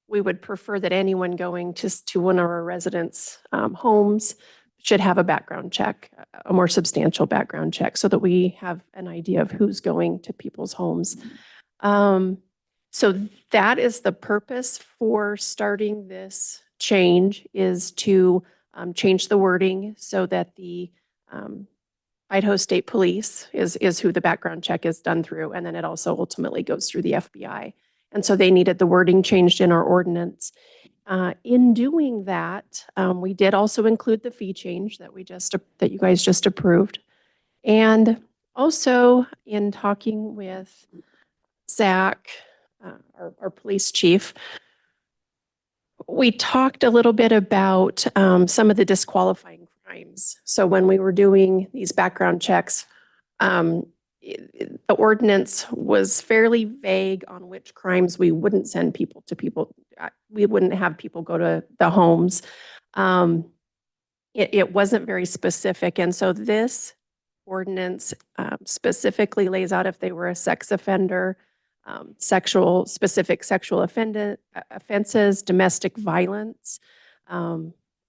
we would prefer that anyone going to one of our residents' homes should have a background check, a more substantial background check, so that we have an idea of who's going to people's homes. So that is the purpose for starting this change, is to change the wording so that the Idaho State Police is who the background check is done through, and then it also ultimately goes through the FBI. And so they needed the wording changed in our ordinance. In doing that, we did also include the fee change that that you guys just approved. And also in talking with Zach, our police chief, we talked a little bit about some of the disqualifying crimes. So when we were doing these background checks, the ordinance was fairly vague on which crimes we wouldn't send people to people. We wouldn't have people go to the homes. It wasn't very specific. And so this ordinance specifically lays out if they were a sex offender, specific sexual offenses, domestic violence,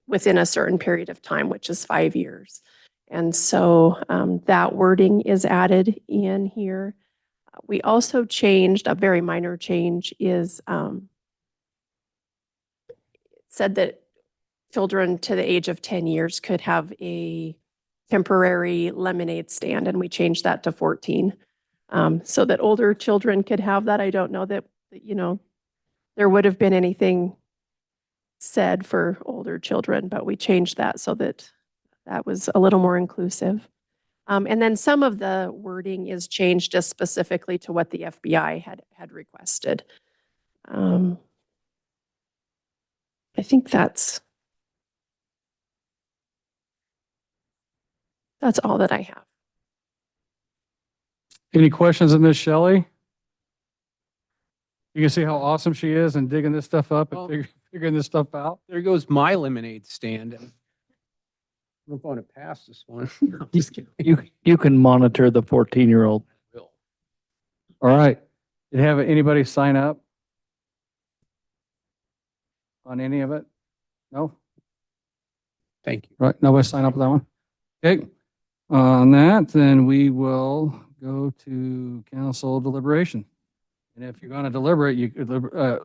within a certain period of time, which is 5 years. And so that wording is added in here. We also changed, a very minor change is said that children to the age of 10 years could have a temporary lemonade stand, and we changed that to 14. So that older children could have that. I don't know that, there would have been anything said for older children, but we changed that so that that was a little more inclusive. And then some of the wording is changed just specifically to what the FBI had requested. I think that's all that I have. Any questions of Ms. Shelley? You can see how awesome she is in digging this stuff up Well- and figuring this stuff out. There goes my lemonade stand. I'm going to pass this one. I'm just kidding. You can monitor the 14-year-old. Will. All right. Did have anybody sign up on any of it? No? Thank you. Right, nobody signed up for that one? Okay. On that, then we will go to council deliberation. And if you're going to deliberate,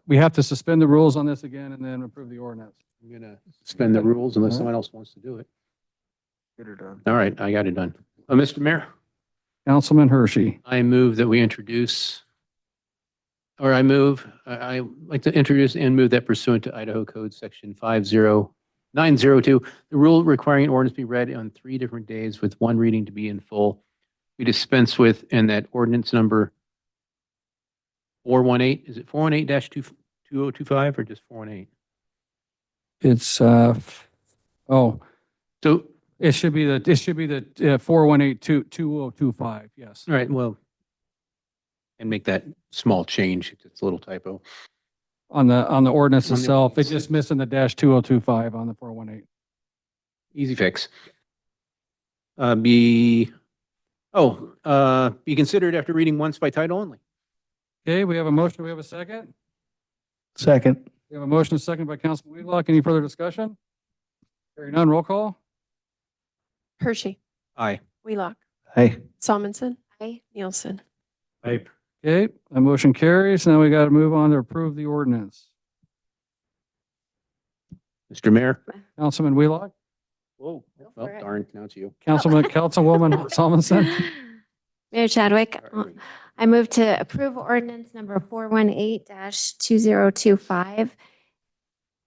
we have to suspend the rules on this again and then approve the ordinance. I'm going to suspend the rules unless someone else wants to do it. Get her done. All right, I got it done. Mr. Mayor, Councilman Hershey. I move that we introduce, or I like to introduce and move that pursuant to Idaho Code Section 50902, the rule requiring an ordinance be read on 3 different days with 1 reading to be in full. We dispense with, and that ordinance number 418, is it 418-2025 or just 418? It's, So it should be the 418-2025, yes. all right, well, and make that small change. It's a little typo. On the ordinance On the itself, it's ordinance. just missing the -2025 on the 418. Easy fix. Be considered after reading once by title only. Okay, we have a motion. We have a second. Second. We have a motion and a second by Councilman Wheelock. Any further discussion? Hearing none, roll call. Hershey, Aye. Wheelock, Hey. Salmonson, Aye. Nielsen. Okay, that motion carries. Now we got to move on to approve the ordinance. Mr. Mayor. Councilman Wheelock, Whoa. Go Well, for it. darn, now it's you. Councilwoman Solomon. Mayor Chadwick, All right. I move to approve ordinance number 418-2025.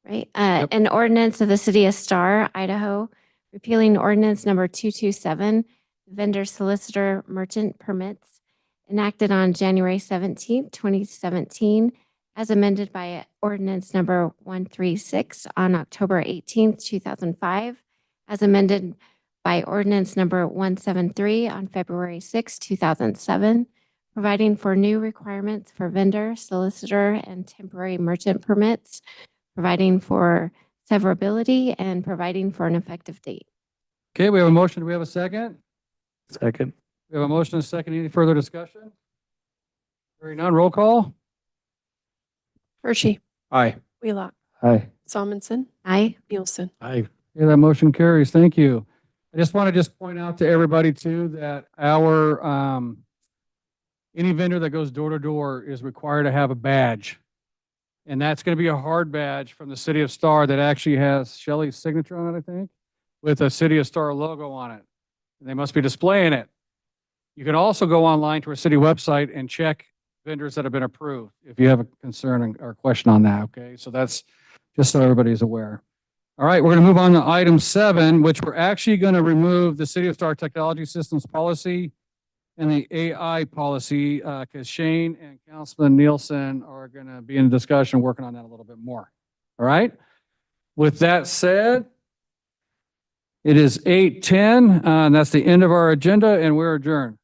Right, an ordinance of the city of Star, Idaho, repealing ordinance number 227, vendor solicitor merchant permits, enacted on January 17th, 2017, as amended by ordinance number 136 on October 18th, 2005, as amended by ordinance number 173 on February 6, 2007, providing for new requirements for vendor, solicitor, and temporary merchant permits, providing for severability, and providing for an effective date. Okay, we have a motion. Do we have a second? Second. We have a motion and a second. Any further discussion? Hearing none, roll call. Hershey, Aye. Wheelock, Hi. Salmonson, Aye. Nielsen. Aye. Okay, that motion carries. Thank you. I just want to point out to everybody too that any vendor that goes door to door is required to have a badge. And that's going to be a hard badge from the City of Star that actually has Shelley's signature on it, I think, with a City of Star logo on it. And they must be displaying it. You can also go online to our city website and check vendors that have been approved if you have a concern or question on that, okay? So that's just so everybody's aware. All right, we're going to move on to item 7, which we're actually going to remove the City of Star Technology Systems policy and the AI policy, because Shane and Councilman Nielsen are going to be in discussion, working on that a little bit more. All right? With that said, it is 8:10, and that's the end of our agenda, and we're adjourned.